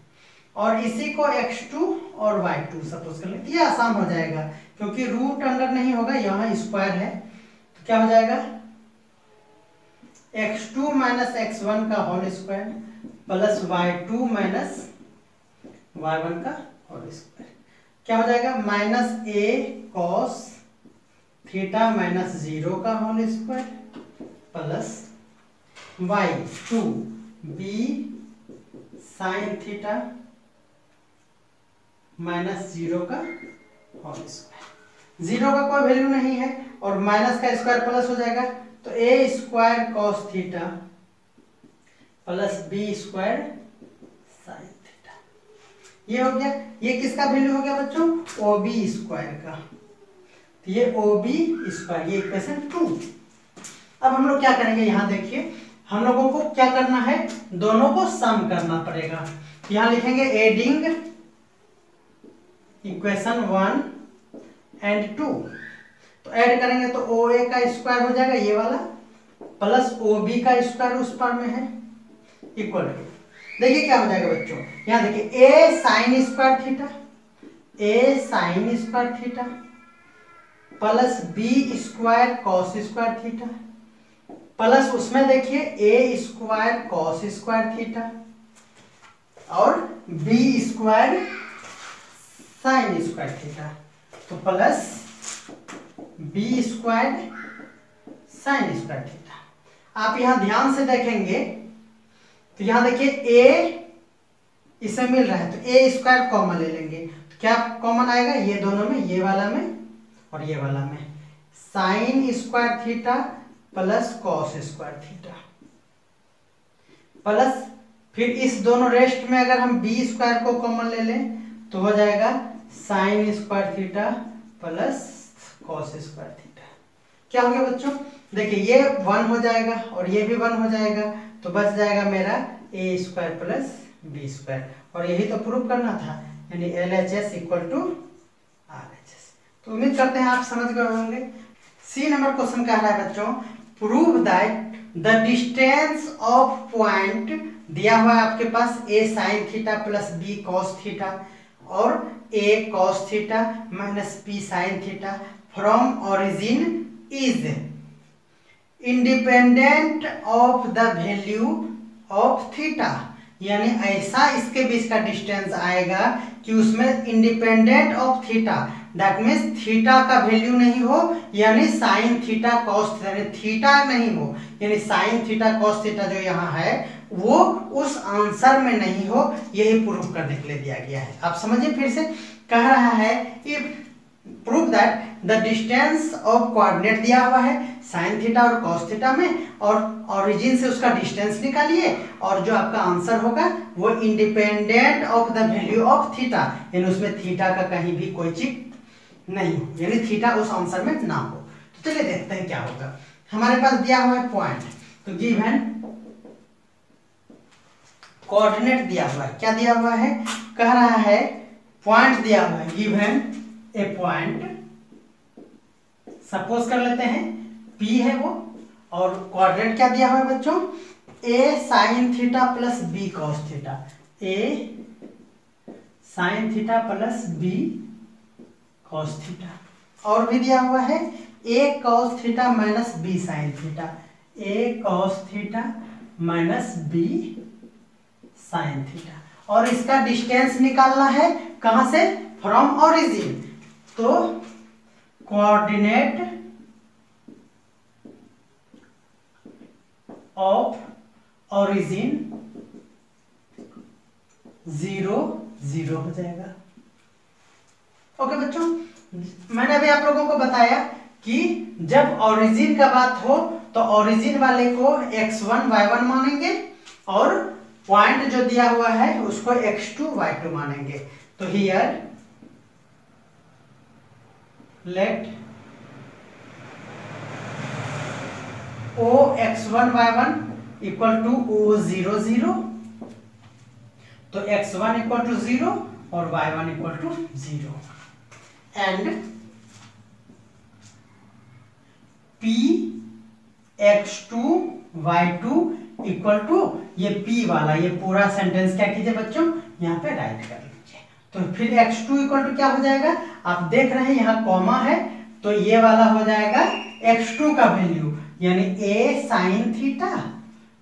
और इसी को x2 और y2 सपोज कर लेते हैं। ये आसान हो जाएगा क्योंकि रूट अंडर नहीं होगा, यहाँ स्क्वायर है, तो क्या हो जाएगा x2 माइनस x1 का whole square plus y2 minus y1 का होल स्क्वायर, क्या हो जाएगा minus a cos theta minus 0 का whole square plus y2 b sine theta minus 0 का होल स्क्वायर। 0 का कोई वैल्यू नहीं है और माइनस का स्क्वायर प्लस हो जाएगा, तो a square cos theta plus b square sine theta. ये हो गया, ये किसका वैल्यू हो गया बच्चों OB स्क्वायर का, तो ये OB स्क्वायर, ये इक्वेशन 2। अब हम लोग क्या करेंगे, यहाँ देखिए हम लोगों को क्या करना है, दोनों को सम करना पड़ेगा। यहाँ लिखेंगे एडिंग इक्वेशन 1 एंड 2, तो ऐड करेंगे तो OA का स्क्वायर हो जाएगा ये वाला प्लस OB का स्क्वायर उस पर में है इक्वल टू, देखिए क्या हो जाएगा बच्चों, यहाँ देखिए a sine square theta, a sine square theta plus b square cos square theta plus उसमें देखिए a square cos square theta और b square sine square theta, तो plus b square sine square theta. आप यहां ध्यान से देखेंगे तो यहां देखिए a इसमें मिल रहा है तो a स्क्वायर कॉमन ले लेंगे, तो क्या कॉमन आएगा, ये दोनों में, ये वाला में और ये वाला में, sign square theta plus cos square theta plus फिर इस दोनों रेस्ट में अगर हम b स्क्वायर को कॉमन ले लें तो हो जाएगा sign square theta plus cos square theta. क्या हो गया बच्चों, देखिए ये 1 हो जाएगा और ये भी 1 हो जाएगा, तो बच जाएगा मेरा a square plus b square, और यही तो प्रूव करना था, यानी LHS इक्वल टू RHS। तो उम्मीद करते हैं आप समझ गए होंगे। सी नंबर क्वेश्चन कह रहा है बच्चों, prove that the distance of point दिया हुआ है आपके पास A sine theta plus B cos theta और A cos theta minus B sine theta from origin is independent of the value of theta. यानी ऐसा इसके बीच का डिस्टेंस आएगा कि उसमें independent of theta, that means theta का वैल्यू नहीं हो, यानी साइन थीटा कॉस थीटा, यानी थीटा नहीं हो, यानी साइन थीटा कॉस थीटा जो यहाँ है वो उस आंसर में नहीं हो, यही प्रूफ करने के लिए दिया गया है। आप समझिए फिर से, कह रहा है if prove that the distance of coordinate दिया हुआ है साइन थीटा और कॉस थीटा में, और ओरिजिन से उसका डिस्टेंस निकालिए और जो आपका आंसर होगा वो independent of the value of theta, यानी उसमें थीटा का कहीं भी कोई चीज नहीं हो, यानी थीटा उस आंसर में ना हो। तो चलिए देखते हैं क्या होगा। हमारे पास दिया हुआ है पॉइंट, तो गिवन कोऑर्डिनेट दिया हुआ है, क्या दिया हुआ है, कह रहा है पॉइंट दिया हुआ है, गिवन ए पॉइंट, सपोज कर लेते हैं P है वो, और कोऑर्डिनेट क्या दिया हुआ है बच्चों, A sine theta plus B cos theta, A sine theta plus B cos theta, और भी दिया हुआ है A cos theta minus B sine theta, A cos theta minus B sine theta, और इसका डिस्टेंस निकालना है कहां से, फ्रॉम ओरिजिन। तो कोऑर्डिनेट ऑफ ओरिजिन 0 0 हो जाएगा। ओके बच्चों, मैंने अभी आप लोगों को बताया कि जब ओरिजिन का बात हो तो ओरिजिन वाले को x1 y1 मानेंगे और पॉइंट जो दिया हुआ है उसको x2 y2 मानेंगे। तो here let O x1 y1 equal to O 0 0, तो x1 इक्वल टू 0 और y1 equal to 0, and P x2 y2 equal to ये P वाला, ये पूरा सेंटेंस क्या कीजिए बच्चों यहाँ पे राइट कर लीजिए। तो फिर x2 इक्वल टू क्या हो जाएगा, आप देख रहे हैं यहाँ कॉमा है, तो ये वाला हो जाएगा x2 का वैल्यू यानी A साइन थीटा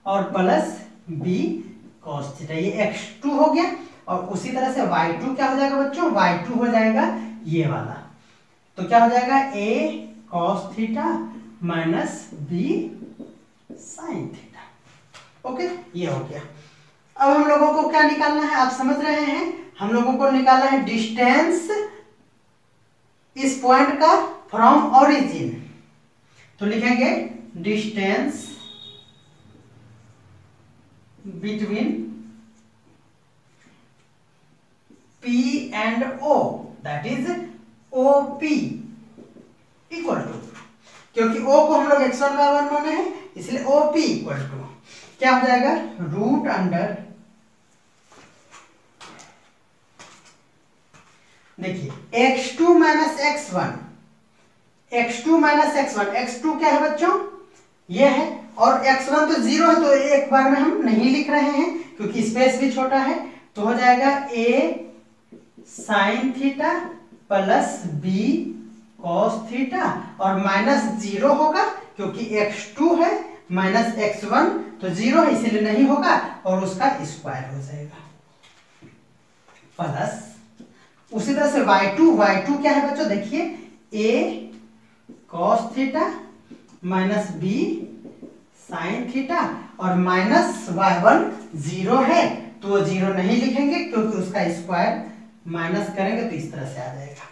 और प्लस B कॉस थीटा, ये x2 हो गया। और उसी तरह से y2 क्या हो जाएगा बच्चों, y2 हो जाएगा ये वाला, तो क्या हो जाएगा A cos theta minus B sine theta. Okay, ये हो गया। अब हम लोगों को क्या निकालना है, आप समझ रहे हैं, हम लोगों को निकालना है डिस्टेंस इस पॉइंट का फ्रॉम ओरिजिन। तो लिखेंगे distance between P and O, that is OP equal to, क्योंकि O को हम लोग x1 y1 माने हैं इसलिए OP इक्वल टू क्या हो जाएगा, रूट अंडर, देखिए x2 minus x1, x2 minus x1, x2 क्या है बच्चों ये है, और x1 तो 0 है तो एक बार में हम नहीं लिख रहे हैं क्योंकि स्पेस भी छोटा है, तो हो जाएगा A sine theta plus B cos theta और माइनस 0 होगा क्योंकि x2 है माइनस x1 तो 0 है इसलिए नहीं होगा और उसका स्क्वायर हो जाएगा, प्लस उसी तरह से y2 क्या है बच्चों, देखिए A cos theta minus B sine theta और माइनस y1 0 है तो वो 0 नहीं लिखेंगे क्योंकि उसका स्क्वायर माइनस करेंगे तो इस तरह से आ जाएगा।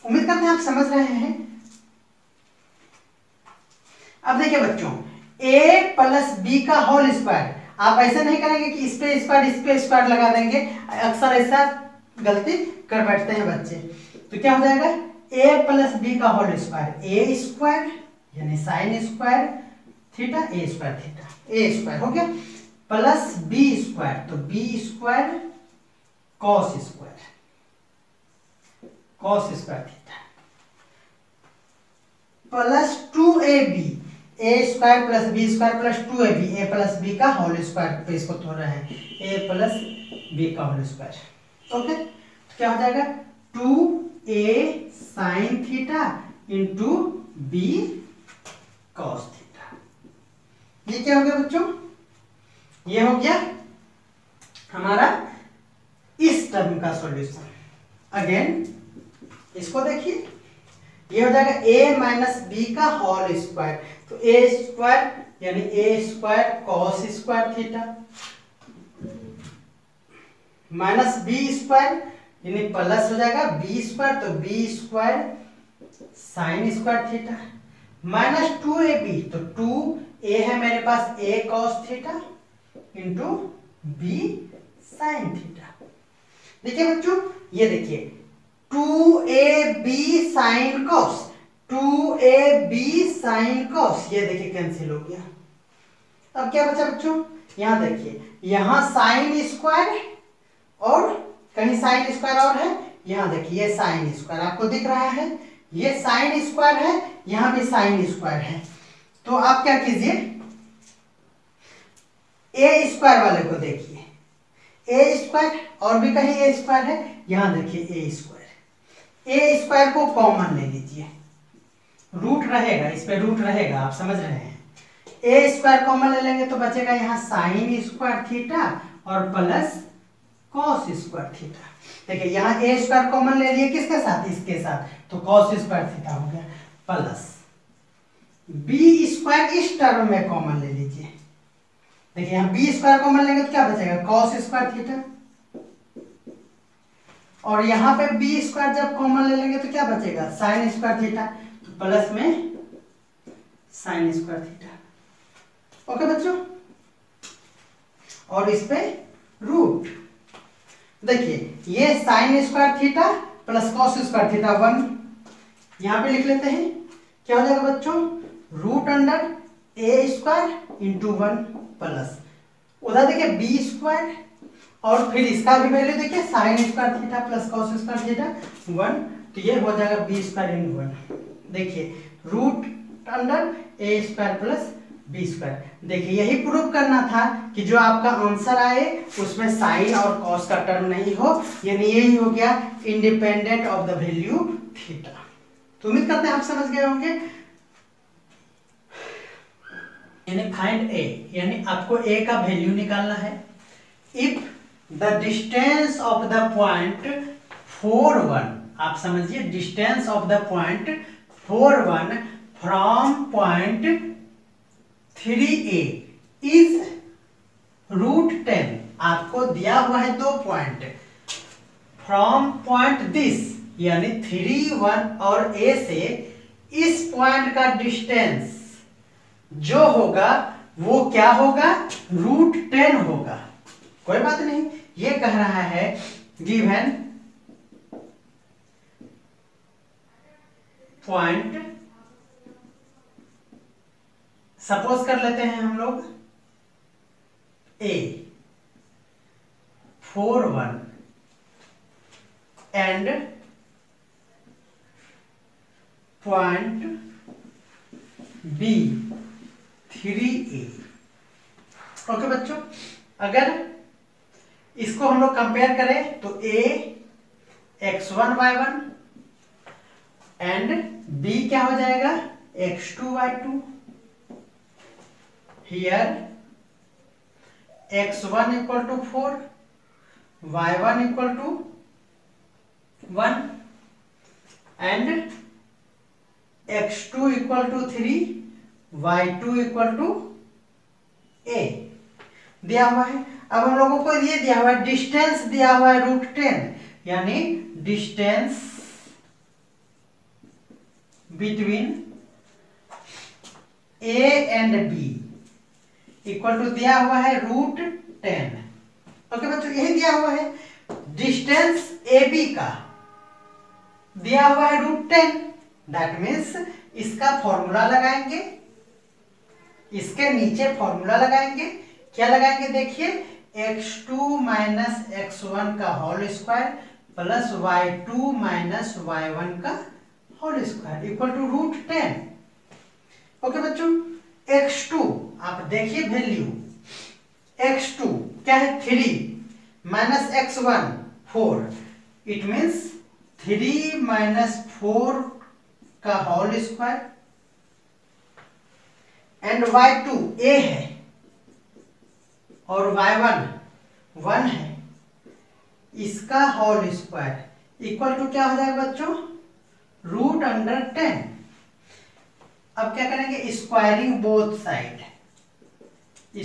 उम्मीद करते हैं आप समझ रहे हैं। अब देखिए बच्चों A प्लस B का होल स्क्वायर, आप ऐसे नहीं करेंगे कि इस पे स्क्वायर लगा देंगे, अक्सर ऐसा गलती कर बैठते हैं बच्चे। तो क्या हो जाएगा A प्लस B का होल स्क्वायर, A स्क्वायर यानी sine square theta A square theta, A square हो गया, प्लस B स्क्वायर तो B square cos square theta, plus 2ab, A square plus B square plus 2ab, A plus B का whole square पे इसको तोड़ रहे हैं, ए प्लस बी का होल स्क्वायर। ओके, तो क्या हो जाएगा 2a sine theta into B cos theta. ये क्या हो गया बच्चों, ये हो गया हमारा इस टर्म का सॉल्यूशन। अगेन इसको देखिए, ये हो जाएगा a माइनस बी का होल स्क्वायर, तो a स्क्वायर यानी a square cos square theta minus b square यानी प्लस हो जाएगा बी स्क्वायर, तो b square sine square theta minus 2ab, तो 2a है मेरे पास a cos theta into b sine theta. देखिए बच्चों, ये देखिए 2ab sine cos, 2ab sine cos, ये देखिए कैंसिल हो गया। अब क्या बचा बच्चों, यहां देखिए, यहां साइन स्क्वायर और कहीं साइन स्क्वायर और है, यहां देखिए ये साइन स्क्वायर आपको दिख रहा है, ये साइन स्क्वायर है, यहां भी साइन स्क्वायर है। तो आप क्या कीजिए, ए स्क्वायर वाले को देखिए, ए स्क्वायर और भी कहीं ए स्क्वायर है, यहां देखिए ए स्क्वायर, ए स्क्वायर को कॉमन ले लीजिए, रूट रहेगा, इस पे रूट रहेगा, आप समझ रहे हैं। ए स्क्वायर कॉमन ले लेंगे तो बचेगा यहाँ साइन स्क्वायर थीटा और प्लस कॉस स्क्वायर थीटा। देखिए यहाँ ए स्क्वायर कॉमन ले लिए किसके साथ, इसके साथ, तो कॉस स्क्वायर थीटा हो गया, प्लस बी स्क्वायर इस टर्म में कॉमन ले लीजिए। देखिए यहाँ बी स्क्वायर कॉमन लेंगे तो क्या बचेगा, कॉस स्क्वायर थीटा, और यहाँ पे बी स्क्वायर जब कॉमन ले लेंगे तो क्या बचेगा, साइन स्क्वायर थीटा, तो प्लस में साइन स्क्वायर थीटा। ओके बच्चों, और इस पे रूट, देखिए ये sign square theta plus cos square theta 1, यहाँ पे लिख लेते हैं, क्या हो जाएगा बच्चों, रूट अंडर ए स्क्वायर इंटू 1 प्लस, उधर देखिए बी स्क्वायर और फिर इसका भी वैल्यू देखिए sign square theta plus cos square theta 1, तो ये हो जाएगा बी स्क्वायर इंटू 1। देखिए रूट अंडर ए स्क्वायर प्लस बी स्क्वायर। देखिए यही प्रूव करना था कि जो आपका आंसर आए उसमें साइन और कॉस का टर्म नहीं हो, यानी यही हो गया independent of the value theta. तो उम्मीद करते हैं आप समझ गए होंगे। यानी फाइंड ए, यानी आपको ए का वैल्यू निकालना है। If the distance of the point 4 1, आप समझिए distance of the point 4 1 from point 3a is root 10, आपको दिया हुआ है 2 पॉइंट, फ्रॉम पॉइंट दिस यानी 3 1 और a से इस पॉइंट का डिस्टेंस जो होगा वो क्या होगा, रूट 10 होगा। कोई बात नहीं, ये कह रहा है गिवन पॉइंट, सपोज कर लेते हैं हम लोग A 4 1 and point B 3a। Okay बच्चों, अगर इसको हम लोग कंपेयर करें तो A x1 y1 and B क्या हो जाएगा, x2 y2। Here x1 equal to 4, y1 equal to 1 and x2 equal to 3, y2 equal to a दिया हुआ है। अब हम लोगों को ये दिया हुआ है, डिस्टेंस दिया हुआ है रूट 10, यानी distance between a and b equal to दिया हुआ है रूट 10। ओके बच्चों, यही दिया हुआ है। डिस्टेंस AB का दिया हुआ है रूट 10, दैट मीन्स इसका फॉर्मूला लगाएंगे, इसके नीचे फॉर्मूला लगाएंगे। क्या लगाएंगे, देखिए x2 माइनस x1 का whole square plus y2 minus y1 का whole square equal to root 10। Okay बच्चों, x2 आप देखिए वैल्यू x2 क्या है 3 minus x1 4, it means 3 minus 4 का whole square, and y2 a है और y1 1 है, इसका होल स्क्वायर इक्वल टू क्या हो जाएगा बच्चों, रूट अंडर 10। अब क्या करेंगे, squaring both side,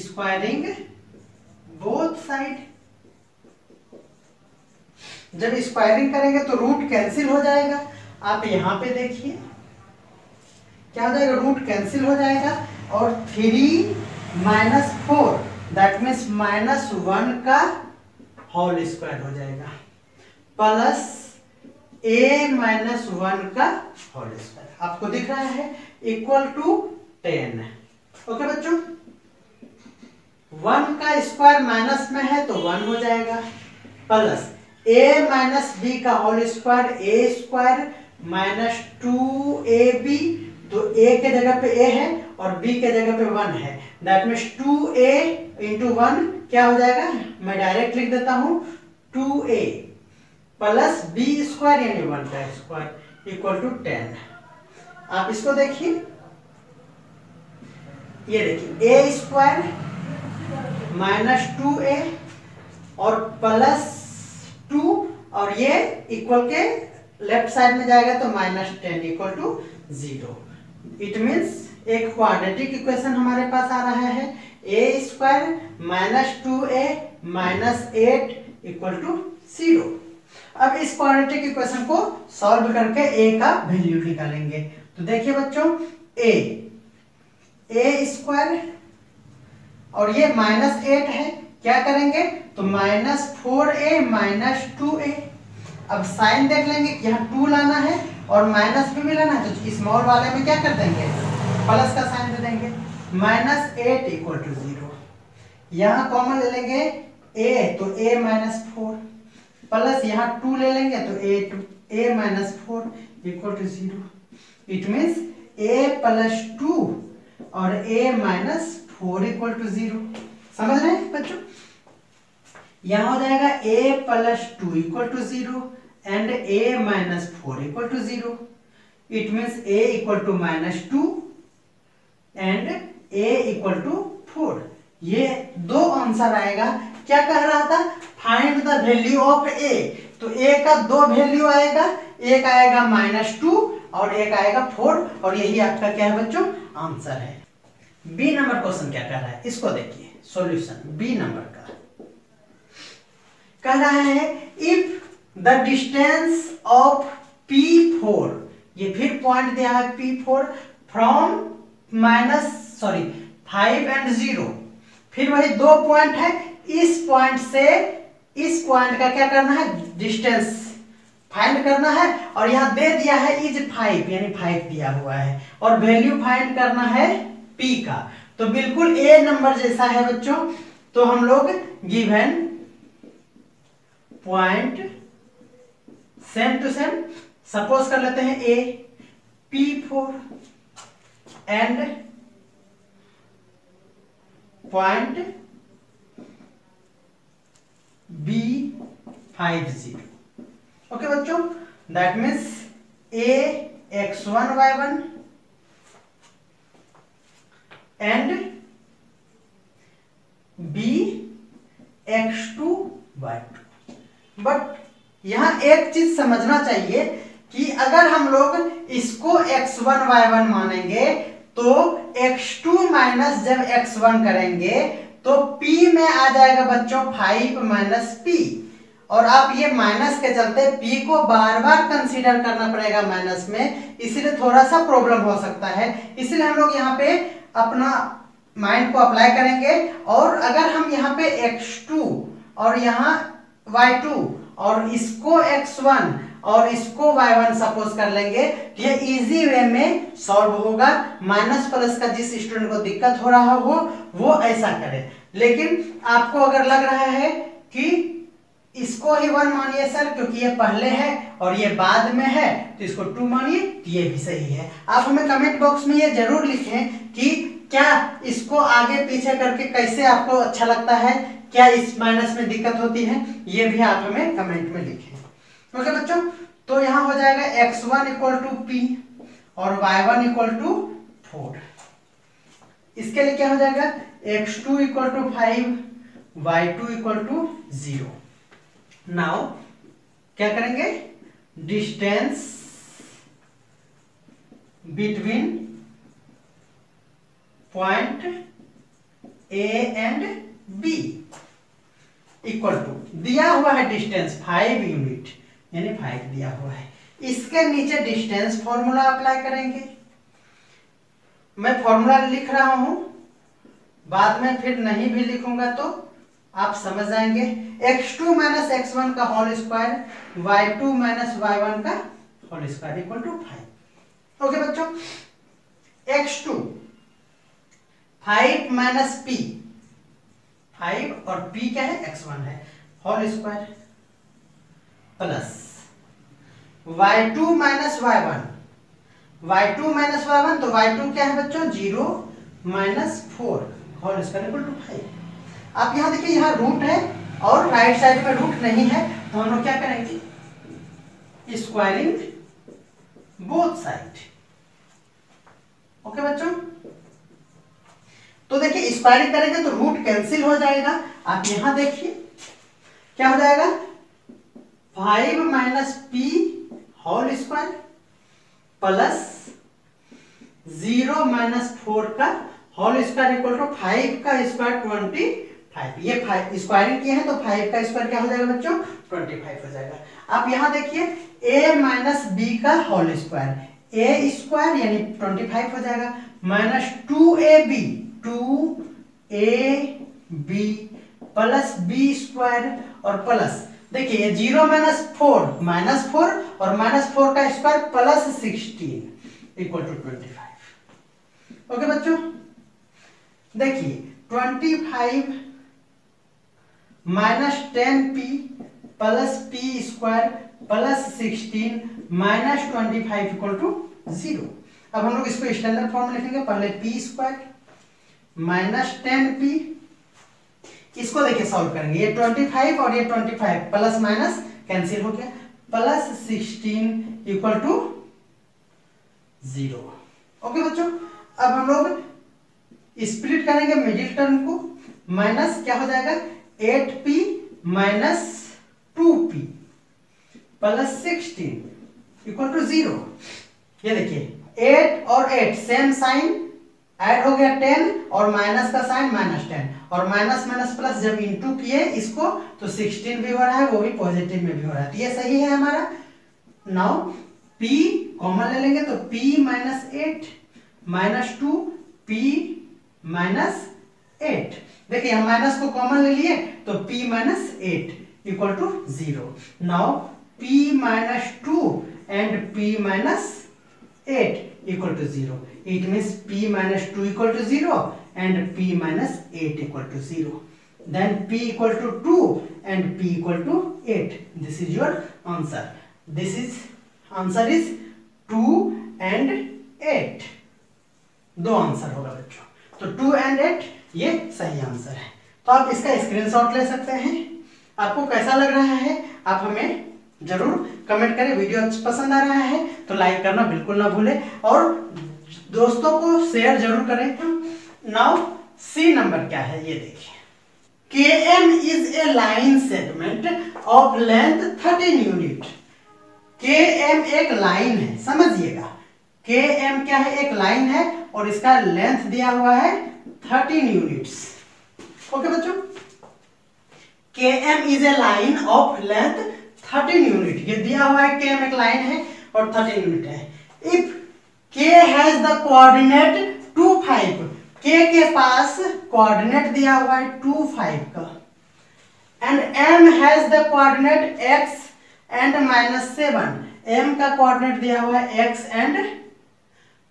squaring both side. जब स्क्वायरिंग करेंगे तो रूट कैंसिल हो जाएगा। आप यहां पे देखिए क्या हो जाएगा, रूट कैंसिल हो जाएगा और 3 माइनस 4 दैट मीन्स माइनस 1 का होल स्क्वायर हो जाएगा, प्लस a माइनस 1 का होल स्क्वायर, आपको दिख रहा है, इक्वल टू 10। ओके बच्चों, 1 का स्क्वायर माइनस में है तो 1 हो जाएगा, प्लस a माइनस बी का whole square, a square minus 2ab, तो a के जगह पे a है और b के जगह पे 1 है, दैट मीन्स 2a इंटू 1 क्या हो जाएगा, मैं डायरेक्ट लिख देता हूं 2a प्लस b स्क्वायर यानी 1 का स्क्वायर इक्वल टू 10। आप इसको देखिए, ये देखिए a स्क्वायर माइनस 2a और प्लस 2 और ये इक्वल के लेफ्ट साइड में जाएगा तो minus 10 equal to 0। It means एक क्वाड्रेटिक इक्वेशन हमारे पास आ रहा है, a square minus 2a minus 8 equal to 0। अब इस क्वाड्रेटिक इक्वेशन को सॉल्व करके a का वैल्यू निकालेंगे। तो देखिए बच्चों, a स्क्वायर और ये माइनस 8 है, क्या करेंगे तो माइनस 4a माइनस 2a। अब साइन देख लेंगे कि यहाँ 2 लाना है और माइनस भी लाना है, तो स्मॉल वाले में क्या कर देंगे, प्लस का साइन दे देंगे, माइनस 8 इक्वल टू 0। यहाँ कॉमन ले लेंगे a, तो a माइनस 4 प्लस यहाँ 2 ले लेंगे तो a minus 4 equal to 0। It means a plus 2 और a माइनस 4 इक्वल टू 0। समझ रहे हैं बच्चों, यहाँ हो जाएगा a plus 2 equal to 0 and a minus 4 equal to 0। It means a equal to minus 2 and a equal to 4। ये दो आंसर आएगा। क्या कह रहा था, find the value of a, तो a का दो वैल्यू आएगा, एक आएगा माइनस 2 और एक आएगा 4, और यही आपका क्या है बच्चों, आंसर है। बी नंबर क्वेश्चन क्या कह रहा है, इसको देखिए सॉल्यूशन। बी नंबर का कह रहा है if the distance of P4, ये फिर पॉइंट दिया है P4 फ्रॉम 5 and 0, फिर वही दो पॉइंट है, इस पॉइंट से इस पॉइंट का क्या करना है, डिस्टेंस फाइंड करना है, और यहाँ दे दिया है इज 5 यानी 5 दिया हुआ है, और वैल्यू फाइंड करना है P का। तो बिल्कुल A नंबर जैसा है बच्चों, तो हम लोग given point same to same suppose कर लेते हैं A P4 and point B50। Okay बच्चों, that means A x1 y1 and B x2 y2। But यहां एक चीज समझना चाहिए कि अगर हम लोग इसको x1 y1 मानेंगे तो x2 माइनस जब x1 करेंगे तो P में आ जाएगा बच्चों 5 माइनस P, और आप ये माइनस के चलते P को बार बार कंसीडर करना पड़ेगा माइनस में, इसीलिए थोड़ा सा प्रॉब्लम हो सकता है। इसलिए हम लोग यहाँ पे अपना माइंड को अप्लाई करेंगे, और अगर हम यहाँ पे x2 और यहाँ y2 और इसको x1 और इसको y1 सपोज कर लेंगे तो ये इजी वे में सॉल्व होगा। माइनस प्लस का जिस स्टूडेंट को दिक्कत हो रहा हो वो ऐसा करे, लेकिन आपको अगर लग रहा है कि इसको इसको ही 1 मानिए सर, क्योंकि ये पहले है और ये बाद में है, तो इसको 2 मानिए, ये भी सही है। आप हमें कमेंट बॉक्स में ये जरूर लिखें कि क्या इसको आगे पीछे करके कैसे आपको अच्छा लगता है, क्या इस माइनस में दिक्कत होती है, ये भी आप हमें कमेंट में लिखें। ओके बच्चों, तो यहाँ हो जाएगा x1 इक्वल टू p और y1 इक्वल टू 4। इसके लिए क्या हो जाएगा, x2 equal to 5, y2 equal to 0। Now क्या करेंगे, distance between point A and B equal to, दिया हुआ है डिस्टेंस 5 यूनिट, यानी 5 दिया हुआ है, इसके नीचे डिस्टेंस फॉर्मूला अप्लाई करेंगे। मैं फॉर्मूला लिख रहा हूं, बाद में फिर नहीं भी लिखूंगा तो आप समझ जाएंगे। x2 माइनस x1 का whole square, y2 minus y1 का whole square equal to 5। Okay बच्चों, x2 5 माइनस p, 5 और p क्या है, x1 है, whole square plus y2 minus y1, y2 minus y1, तो y2 क्या है बच्चों, 0 minus 4 whole square equal to 5। आप यहां देखिए, यहां रूट है और राइट साइड में रूट नहीं है, तो हम लोग क्या करेंगे, स्क्वायरिंग बोथ साइड। ओके बच्चों, तो देखिए स्क्वायरिंग करेंगे तो रूट कैंसिल हो जाएगा। आप यहां देखिए क्या हो जाएगा, 5 minus p whole square plus 0 minus 4 का होल स्क्वायर इक्वल टू 5 का स्क्वायर 25। ये 5 स्क्वायरिंग किए हैं तो 5 का स्क्वायर क्या हो जाएगा बच्चों, 25 हो जाएगा। आप यहां देखिए a माइनस b का होल स्क्वायर, a स्क्वायर यानी 25 हो जाएगा, minus 2ab plus b square और प्लस, देखिए 0 माइनस 4 माइनस 4 और माइनस 4 का square plus 16 equal to 25। Okay बच्चों, देखिए 25 minus 10p plus p square plus 16 minus 25 equal to 0। अब हम लोग इसको स्टैंडर्ड फॉर्म में लिखेंगे, पहले p स्क्वायर माइनस 10p, इसको देखिए सॉल्व करेंगे, ये 25 और ये 25 प्लस माइनस कैंसिल हो गया, प्लस 16 इक्वल टू 0। ओके बच्चों, अब हम लोग स्प्लिट करेंगे मिडिल टर्म को, माइनस क्या हो जाएगा, 8p minus 2p plus 16 equal to 0। ये देखिए 8 और 8 सेम साइन, ऐड हो गया 10 और माइनस का साइन माइनस 10, और माइनस माइनस प्लस जब इंटू किए इसको तो 16 भी हो रहा है, वो भी पॉजिटिव में भी हो रहा है, तो ये सही है हमारा। नाउ p कॉमन ले लेंगे तो p minus 8 minus 2 p minus 8, देखिए हम माइनस को कॉमन ले लिए तो p minus 8 equal to 0। Now p minus 2 and p minus 8 equal to 0. It means p minus 2 equal to 0 and p minus 8 equal to 0. Then p equal to 2 and p equal to 8. This is your answer. This is answer is 2 and 8. दो answer होगा बच्चों, तो 2 and 8 ये सही answer है। तो आप इसका स्क्रीनशॉट ले सकते हैं। आपको कैसा लग रहा है आप हमें जरूर कमेंट करें। वीडियो पसंद आ रहा है तो लाइक करना बिल्कुल ना भूलें और दोस्तों को शेयर जरूर करें। नाउ सी नंबर क्या है ये देखिए, KM is a line segment of length 13 unit. KM एक लाइन है, समझिएगा KM क्या है, एक लाइन है और इसका लेंथ दिया हुआ है 13 यूनिट्स। ओके बच्चों, KM is a line of length 13 unit, ये दिया हुआ है KM एक लाइन है और 13 यूनिट है। If K has the coordinate 2 5, K के पास कोऑर्डिनेट दिया हुआ है 2 5 का, and M has the coordinate x and -7, M का कोऑर्डिनेट दिया हुआ है x and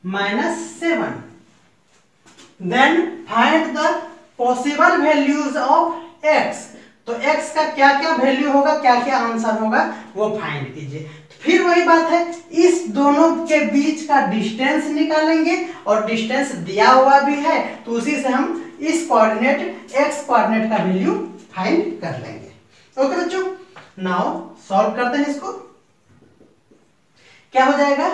-7, then find the possible values of x। तो x का क्या क्या वैल्यू होगा, क्या क्या आंसर होगा वो फाइंड कीजिए। फिर वही बात है, इस दोनों के बीच का डिस्टेंस निकालेंगे और डिस्टेंस दिया हुआ भी है तो उसी से हम इस कोऑर्डिनेट x कोऑर्डिनेट का वैल्यू फाइंड कर लेंगे। ओके बच्चों, नाउ सॉल्व करते हैं इसको। क्या हो जाएगा,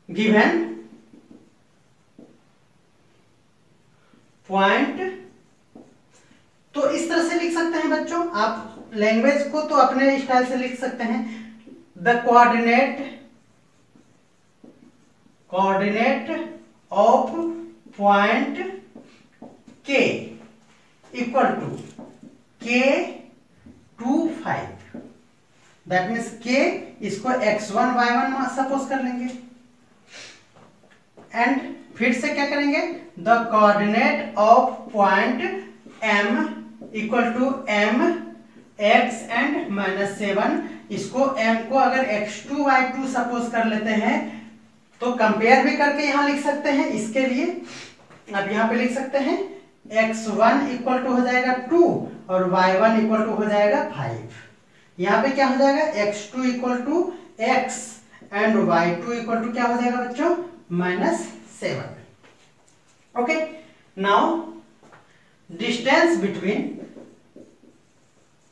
गिवन पॉइंट, तो इस तरह से लिख सकते हैं बच्चों, आप लैंग्वेज को तो अपने स्टाइल से लिख सकते हैं। The coordinate of point K equal to K25, that means K इसको x1 y1 सपोज कर लेंगे एंड फिर से क्या करेंगे, the coordinate of point M equal to M x and -7, इसको M को अगर x2 y2 सपोज कर लेते हैं तो कंपेयर भी करके यहां लिख सकते हैं। इसके लिए अब यहां पे लिख सकते हैं x1 इक्वल टू हो जाएगा 2 और y1 इक्वल टू हो जाएगा 5। यहाँ पे क्या हो जाएगा, x2 equal to x and y2 equal to क्या हो जाएगा बच्चों, -7। Okay, now distance between,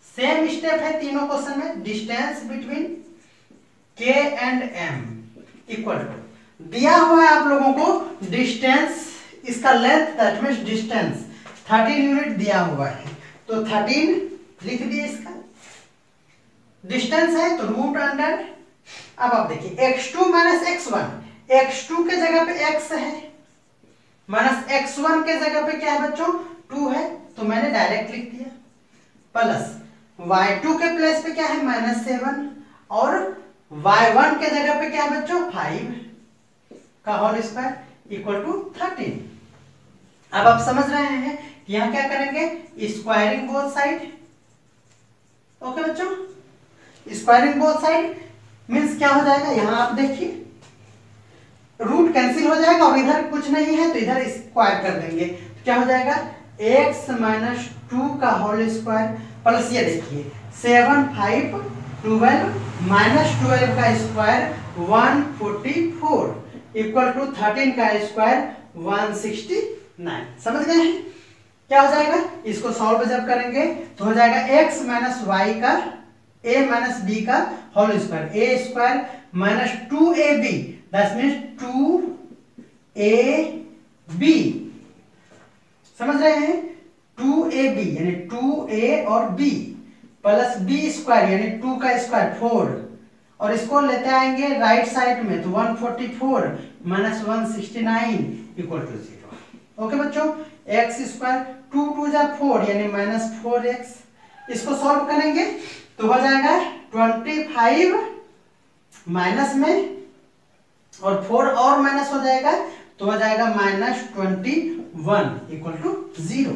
same step है तीनों क्वेश्चन में, distance between k and m equal to, दिया हुआ है आप लोगों को डिस्टेंस, इसका length that means distance 13 unit दिया हुआ है, तो 13 लिख दिए, इसका डिस्टेंस है तो रूट अंडर। अब आप देखिए x2 माइनस x1, x2 के जगह पे x है, माइनस x1 के जगह पे क्या है बच्चों 2 है, तो मैंने डायरेक्ट लिख दिया, प्लस y2 के प्लेस पे क्या है -7 और y1 के जगह पे क्या है बच्चों 5 का होल स्क्वायर इक्वल टू 13। अब आप समझ रहे हैं कि यहां क्या करेंगे, स्क्वायरिंग बोथ साइड। ओके बच्चों, स्क्वायरिंग बोथ साइड मींस क्या हो जाएगा, यहां आप देखिए रूट कैंसिल हो जाएगा और इधर कुछ नहीं है तो इधर स्क्वायर कर देंगे, तो क्या हो जाएगा x - 2 का होल स्क्वायर प्लस ये देखिए 7 5 12 -12 का स्क्वायर 144 इक्वल टू 13 का स्क्वायर 169। समझ गए हैं क्या हो जाएगा, इसको सॉल्व जब करेंगे तो हो जाएगा x - y का a - b का whole square, a square minus 2ab that means 2ab, समझ रहे हैं 2ab यानी 2a और b प्लस b स्क्वायर यानी 2 का स्क्वायर 4 और इसको लेते आएंगे राइट साइड में तो 144 माइनस 169 इक्वल टू 0। ओके बच्चों, x स्क्वायर 2 2 जा 4 यानी -4x, इसको सॉल्व करेंगे तो हो जाएगा 25 माइनस में और 4 और माइनस हो जाएगा तो हो जाएगा -21 equal to 0।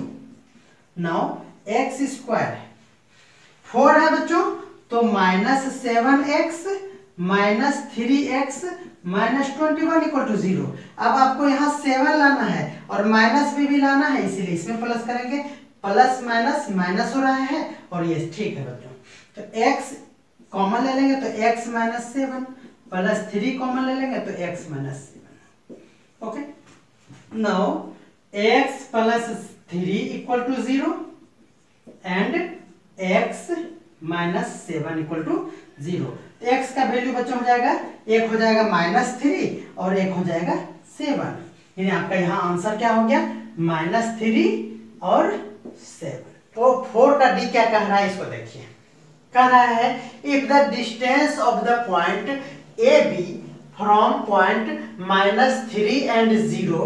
Now x square 4 है बच्चों तो -7x -3x -21 इक्वल टू 0। अब आपको यहाँ 7 लाना है और माइनस भी लाना है, इसीलिए इसमें प्लस करेंगे, प्लस माइनस माइनस हो रहा है और ये ठीक है बच्चों, तो x कॉमन ले लेंगे तो x -7 प्लस 3 कॉमन ले लेंगे तो x -7। Okay, now x plus 3 equal to 0 and x -7 equal to 0। x का वैल्यू बच्चों हो जाएगा, एक हो जाएगा -3 और एक हो जाएगा 7, यानी आपका यहाँ आंसर क्या हो गया -3 और 7। तो 4 का डी क्या कह रहा है इसको देखिए, कह रहा है if the distance of the point A B from point -3 and 0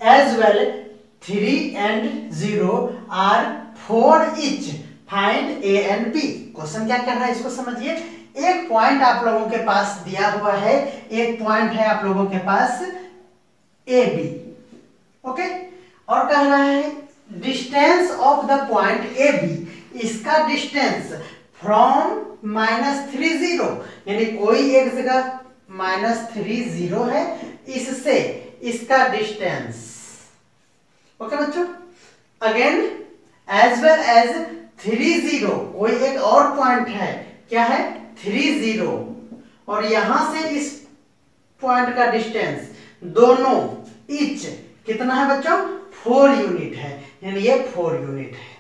as well 3 and 0 are 4 each, find A and B. Question क्या कर रहा है इसको समझिए, एक पॉइंट आप लोगों के पास दिया हुआ है, एक पॉइंट है आप लोगों के पास ए बी, ओके, और कह रहा है distance of the point A B, इसका डिस्टेंस फ्रॉम -30 यानी कोई एक जगह -30 है, इससे इसका डिस्टेंस। ओके बच्चों, अगेन एज वेल एज 30, कोई एक और पॉइंट है, क्या है 30, और यहां से इस पॉइंट का डिस्टेंस दोनों ईच कितना है बच्चों 4 यूनिट है, यानी ये 4 यूनिट है।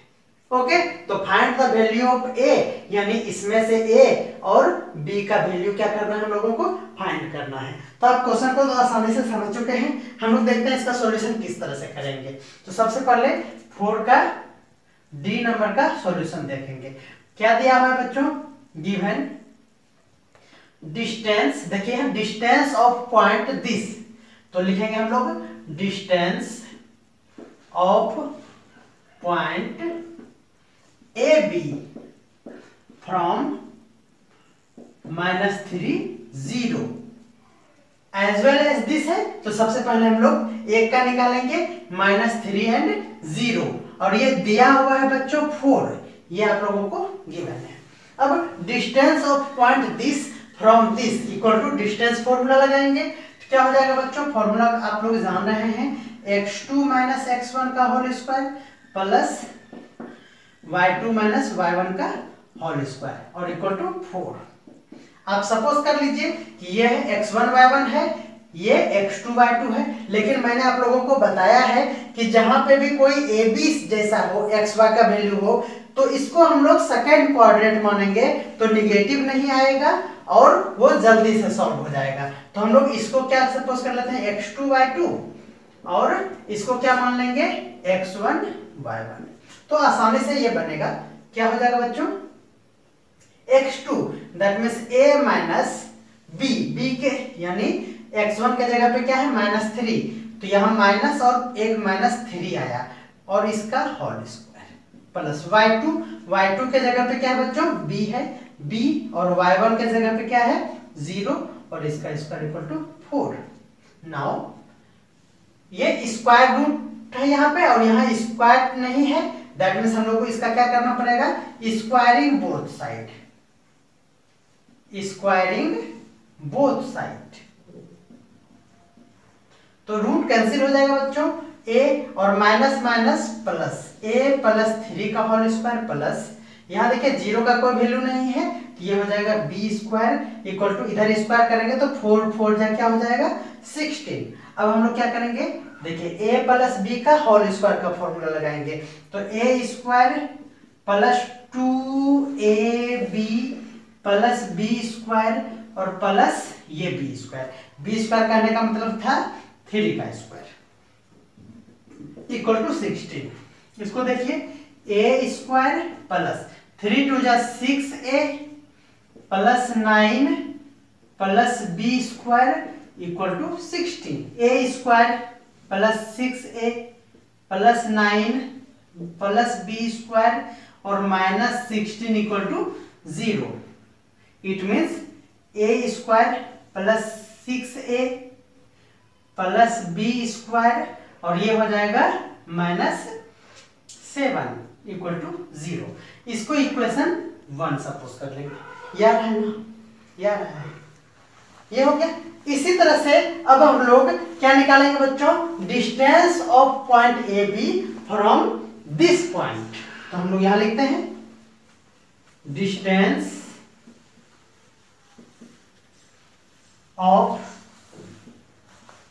ओके, तो फाइंड द वैल्यू ऑफ ए, यानी इसमें से ए और बी का वैल्यू क्या करना है हम लोगों को फाइंड करना है। तो आप क्वेश्चन को तो आसानी से समझ चुके हैं, हम लोग देखते हैं इसका सॉल्यूशन किस तरह से करेंगे। तो सबसे पहले 4 का डी नंबर का सॉल्यूशन देखेंगे। क्या दिया हुआ है बच्चों, गिवन डिस्टेंस, देखिए डिस्टेंस ऑफ पॉइंट दिस, तो लिखेंगे हम लोग distance of point A B from -3 0 as well as this है। तो सबसे पहले हम लोग एक का निकालेंगे -3 एंड 0, और ये दिया हुआ है बच्चों 4, ये आप लोगों को गिवन है। अब distance of point this from this equal to distance formula लगाएंगे। तो क्या हो जाएगा बच्चों, फॉर्मूला आप लोग जान रहे हैं, x2 - x1 का whole square plus y2 - y1 का होल स्क्वायर और इक्वल टू 4। आप सपोज कर लीजिए कि ये है x1 y1 है, ये x2 y2 है, लेकिन मैंने आप लोगों को बताया है कि जहां पे भी कोई ए बी जैसा हो, एक्स वाई का वैल्यू हो, तो इसको हम लोग सेकेंड क्वाड्रेंट मानेंगे, तो निगेटिव नहीं आएगा और वो जल्दी से सॉल्व हो जाएगा। तो हम लोग इसको क्या सपोज कर लेते हैं x2 y2, और इसको क्या मान लेंगे x1 y1। तो आसानी से ये बनेगा, क्या हो जाएगा बच्चों x2 that means a minus b, b के यानी x1 के जगह पे क्या है -3, तो यहाँ माइनस और एक -3 आया, और इसका होल स्क्वायर प्लस y2 के जगह पे क्या है बच्चों b है, b और y1 के जगह पे क्या है 0, और इसका स्क्वायर इक्वल टू 4। नाउ ये स्क्वायर रूट है यहाँ पे, और यहाँ स्क्वायर नहीं है, दैट मीन्स हम लोग को इसका क्या करना पड़ेगा, squaring both side, squaring both side. तो रूट कैंसिल हो जाएगा बच्चों, a और माइनस माइनस प्लस, a + 3 का होल स्क्वायर प्लस, यहाँ देखिए 0 का कोई वैल्यू नहीं है, तो ये हो जाएगा b² इक्वल टू, इधर स्क्वायर करेंगे तो 4 जा क्या हो जाएगा 16। अब हम लोग क्या करेंगे, देखिए a + b का होल स्क्वायर का फॉर्मूला लगाएंगे, तो a² + 2ab + b² और प्लस ये b² करने का मतलब था 3 का स्क्वायर इक्वल टू 16। इसको देखिए a² प्लस 3 2 जा 6a plus 9 plus b² equal to 16। a² plus 6a plus 9 plus b² और minus 16 equal to 0। It means a² plus 6a plus b² और ये हो जाएगा -7 इक्वल टू 0। इसको इक्वेशन 1 सपोज कर लेंगे, याद है ना, याद है, ये हो गया। इसी तरह से अब हम लोग क्या निकालेंगे बच्चों, distance of point A B from this point. तो हम लोग यहां लिखते हैं distance of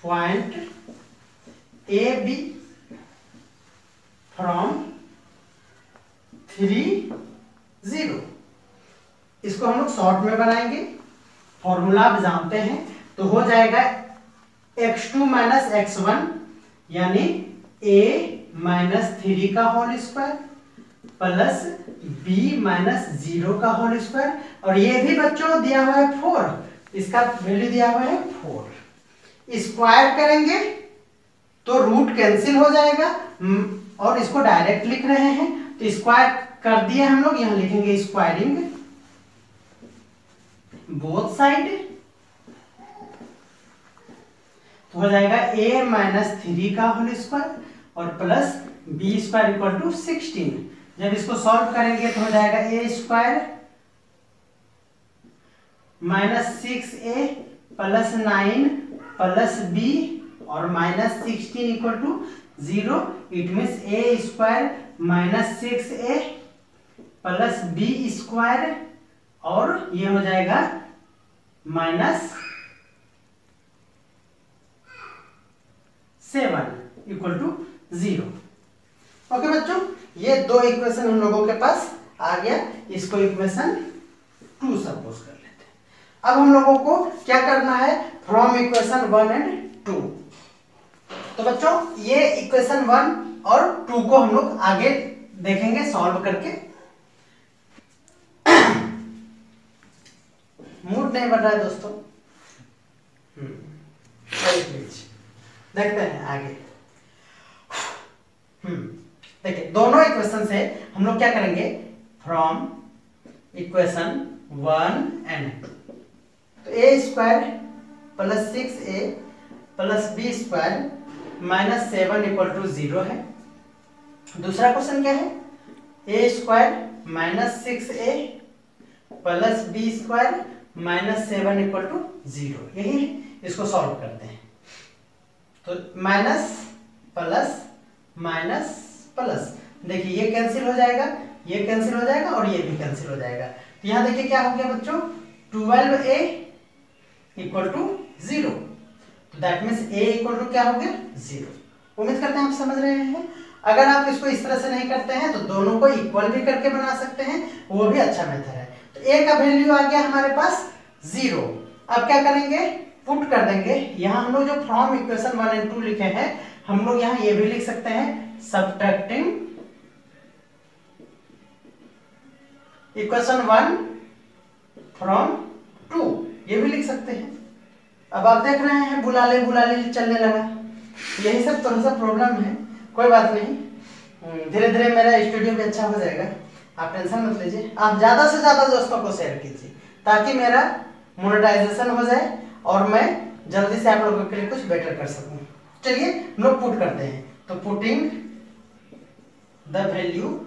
point A B from 3 0। इसको हम लोग शॉर्ट में बनाएंगे, फॉर्मूला आप जानते हैं, तो हो जाएगा x2 - x1 यानी a - 3 का होल स्क्वायर प्लस b - 0 का होल स्क्वायर, और ये भी बच्चों दिया हुआ है 4, इसका वैल्यू दिया हुआ है 4। स्क्वायर करेंगे तो रूट कैंसिल हो जाएगा, और इसको डायरेक्ट लिख रहे हैं, तो स्क्वायर कर दिए हम लोग, यहां लिखेंगे स्क्वायरिंग बोथ साइड, तो हो जाएगा a - 3 का होल स्क्वायर और प्लस b² इक्वल टू 16। जब इसको सॉल्व करेंगे तो हो जाएगा a² -6a plus 9 plus b और -16 equal to 0। It means a² -6a plus B square और ये हो जाएगा -7 इक्वल टू 0। ओके बच्चों, ये दो इक्वेशन हम लोगों के पास आ गया। इसको इक्वेशन 2 सपोज कर लेते हैं। अब हम लोगों को क्या करना है, फ्रॉम इक्वेशन 1 एंड 2। तो बच्चों ये इक्वेशन 1 और 2 को हम लोग आगे देखेंगे सॉल्व करके। मूड नहीं बन रहा है दोस्तों, देखते हैं आगे। देखिए दोनों इक्वेशन से हम लोग क्या करेंगे, फ्रॉम इक्वेशन 1 एंड 2। तो A square plus 6a plus B square -7 equal to 0 है। दूसरा क्वेश्चन क्या है, A square -6a plus B square -7 equal to 0, यही है। इसको सॉल्व करते हैं। तो माइनस प्लस माइनस प्लस, देखिए ये कैंसिल हो जाएगा, ये कैंसिल हो जाएगा और ये भी कैंसिल हो जाएगा। तो यहाँ देखिए क्या हो गया बच्चों, 12a इक्वल टू 0। तो that means a equal to क्या हो गया, 0। उम्मीद करते हैं आप समझ रहे हैं। अगर आप इसको इस तरह से नहीं करते हैं तो दोनों को इक्वल भी करके बना सकते हैं, वो भी अच्छा मेथड है। तो a का वैल्यू आ गया हमारे पास 0। अब क्या करेंगे, पुट कर देंगे। यहाँ हम लोग जो फ्रॉम इक्वेशन 1 एंड 2 लिखे हैं, हम लोग यहाँ ये भी लिख सकते हैं सबट्रैक्टिंग इक्वेशन 1 फ्रॉम 2, ये भी लिख सकते हैं। अब आप देख रहे हैं बुलाले बुलाले चलने लगा, यही सब थोड़ा सा प्रॉब्लम है, कोई बात नहीं, धीरे धीरे मेरा स्टूडियो भी अच्छा हो जाएगा, आप टेंशन मत लीजिए। आप ज्यादा से ज्यादा दोस्तों को शेयर कीजिए ताकि मेरा मोनेटाइजेशन हो जाए और मैं जल्दी से आप लोगों के लिए कुछ बेटर कर सकूं। चलिए हम लोग पुट करते हैं। तो putting the value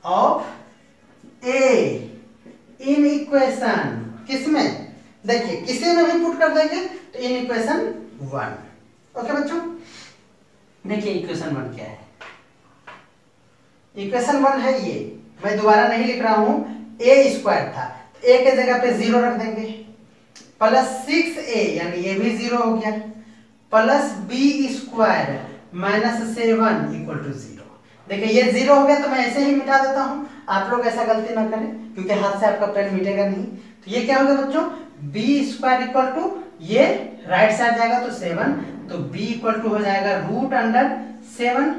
of a in equation, किसमें, देखिए किसी में भी पुट कर देंगे तो इन इक्वेशन 1। ओके बच्चों, देखिए इक्वेशन 1 क्या है, इक्वेशन 1 है ये, मैं दोबारा नहीं लिख रहा हूं, a स्क्वायर था, a के जगह पे 0 रख देंगे, प्लस 6a यानी ये भी 0 हो गया, plus b square -7 equal to 0। देखिए ये 0 हो गया तो मैं ऐसे ही मिटा देता हूं, आप लोग ऐसा गलती ना करें क्योंकि हाथ से आपका पेन मिटेगा नहीं। तो ये क्या हो गया बच्चों, b स्क्वायर इक्वल टू, ये राइट साइड जाएगा तो 7, तो b इक्वल टू हो जाएगा √7,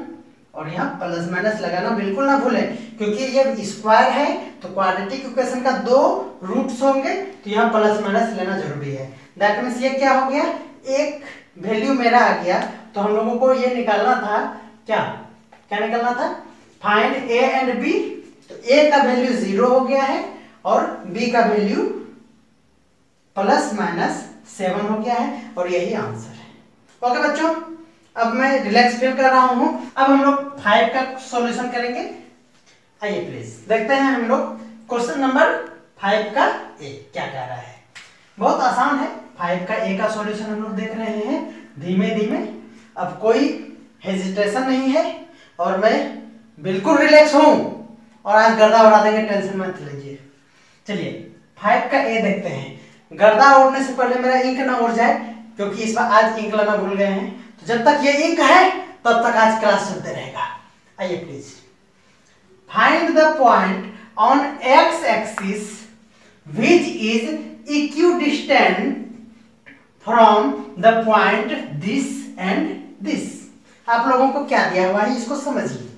और यहाँ प्लस माइनस लगाना बिल्कुल ना भूलें क्योंकि ये स्क्वायर है तो क्वाड्रेटिक इक्वेशन का 2 रूट्स होंगे, तो यहाँ प्लस माइनस लेना जरूरी है। दैट मीन्स ये क्या हो गया, एक वैल्यू मेरा आ गया। तो हम लोगों को ये निकालना था, क्या क्या निकालना था, फाइंड a एंड b। तो a का वैल्यू 0 हो गया है और b का वैल्यू +-7 हो गया है और यही आंसर है। ओके बच्चों, अब मैं रिलैक्स फील कर रहा हूं। अब हम लोग 5 का सॉल्यूशन करेंगे। आइए प्लीज देखते हैं हम लोग क्वेश्चन नंबर 5 का ए क्या कह रहा है। बहुत आसान है, 5 का ए का सॉल्यूशन हम लोग देख रहे हैं धीमे धीमे। अब कोई हेजिटेशन नहीं है और मैं बिल्कुल रिलैक्स हूं और आज गर्दा उड़ा देंगे, टेंशन मत लीजिए। चलिए 5 का ए देखते हैं। गर्दा उड़ने से पहले मेरा इंक ना उड़ जाए क्योंकि इस बार आज इंक लाना भूल गए हैं, तो जब तक ये इंक है तब तक आज क्लास चलते रहेगा। आइए please, find the point on x axis which is equidistant from the point this and this. आप लोगों को क्या दिया हुआ है इसको समझिए।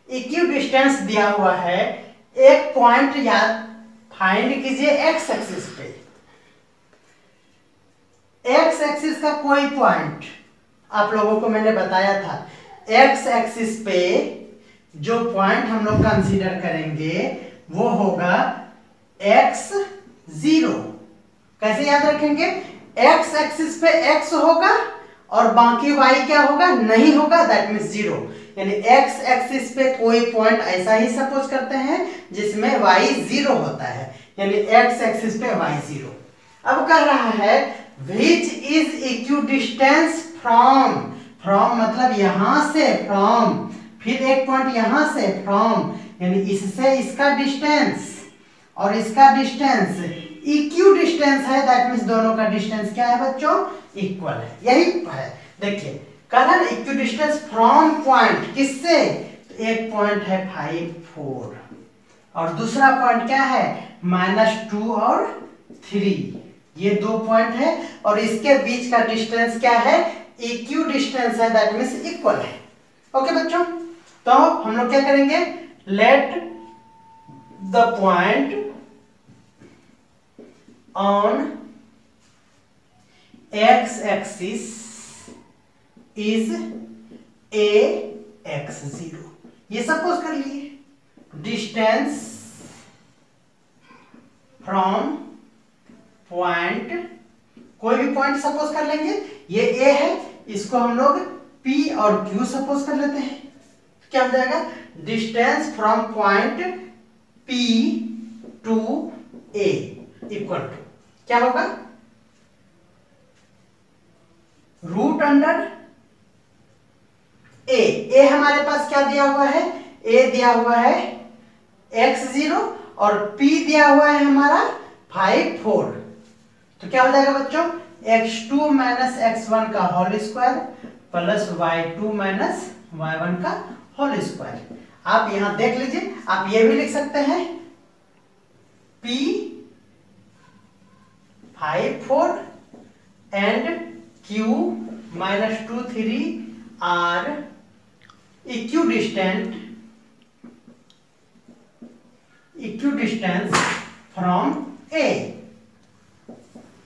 इक्विडिस्टेंस दिया हुआ है, एक पॉइंट याद फाइंड कीजिए एक्स एक्सिस पे। एक्स एक्सिस का कोई पॉइंट आप लोगों को मैंने बताया था, एक्स एक्सिस पे जो पॉइंट हम लोग कंसीडर करेंगे वो होगा x0। कैसे याद रखेंगे, एक्स एक्सिस पे x होगा और बाकी y क्या होगा, नहीं होगा, दैट मींस 0। यानी एक्स एक्सिस पे कोई पॉइंट ऐसा ही सपोज करते हैं जिसमें y 0 होता है, यानी एक्स एक्सिस पे y 0। अब कह रहा है which is equidistant from, from मतलब यहां से, from फिर एक पॉइंट यहां से फ्रॉम, यानी इससे इसका डिस्टेंस और इसका डिस्टेंस इक्यू डिस्टेंस है, दैट मींस दोनों का डिस्टेंस क्या है बच्चों, इक्वल है। यही है, देखिए कहा ना इक्यू डिस्टेंस फ्रॉम पॉइंट, किससे, तो एक पॉइंट है 5 4 और दूसरा पॉइंट क्या है -2 और 3, ये दो पॉइंट है और इसके बीच का डिस्टेंस क्या है, इक्यू डिस्टेंस है, दैट मींस इक्वल है। ओके बच्चों, तो हम लोग क्या करेंगे, let the point on x axis is ax0, ये सपोज कर लिए डिस्टेंस फ्रॉम पॉइंट, कोई भी पॉइंट सपोज कर लेंगे, ये a है, इसको हम लोग p और q सपोज कर लेते हैं, क्या हो जाएगा, distance from point p to a equal to क्या होगा, रूट अंडर a हमारे पास क्या दिया हुआ है, a दिया हुआ है x0 और p दिया हुआ है हमारा 5 4, तो क्या हो जाएगा बच्चों, x2 माइनस x1 का whole square plus y2 minus y1 का होल स्क्वायर। आप यहां देख लीजिए, आप ये भी लिख सकते हैं p 5 4 and q -2 3 are equidistant from a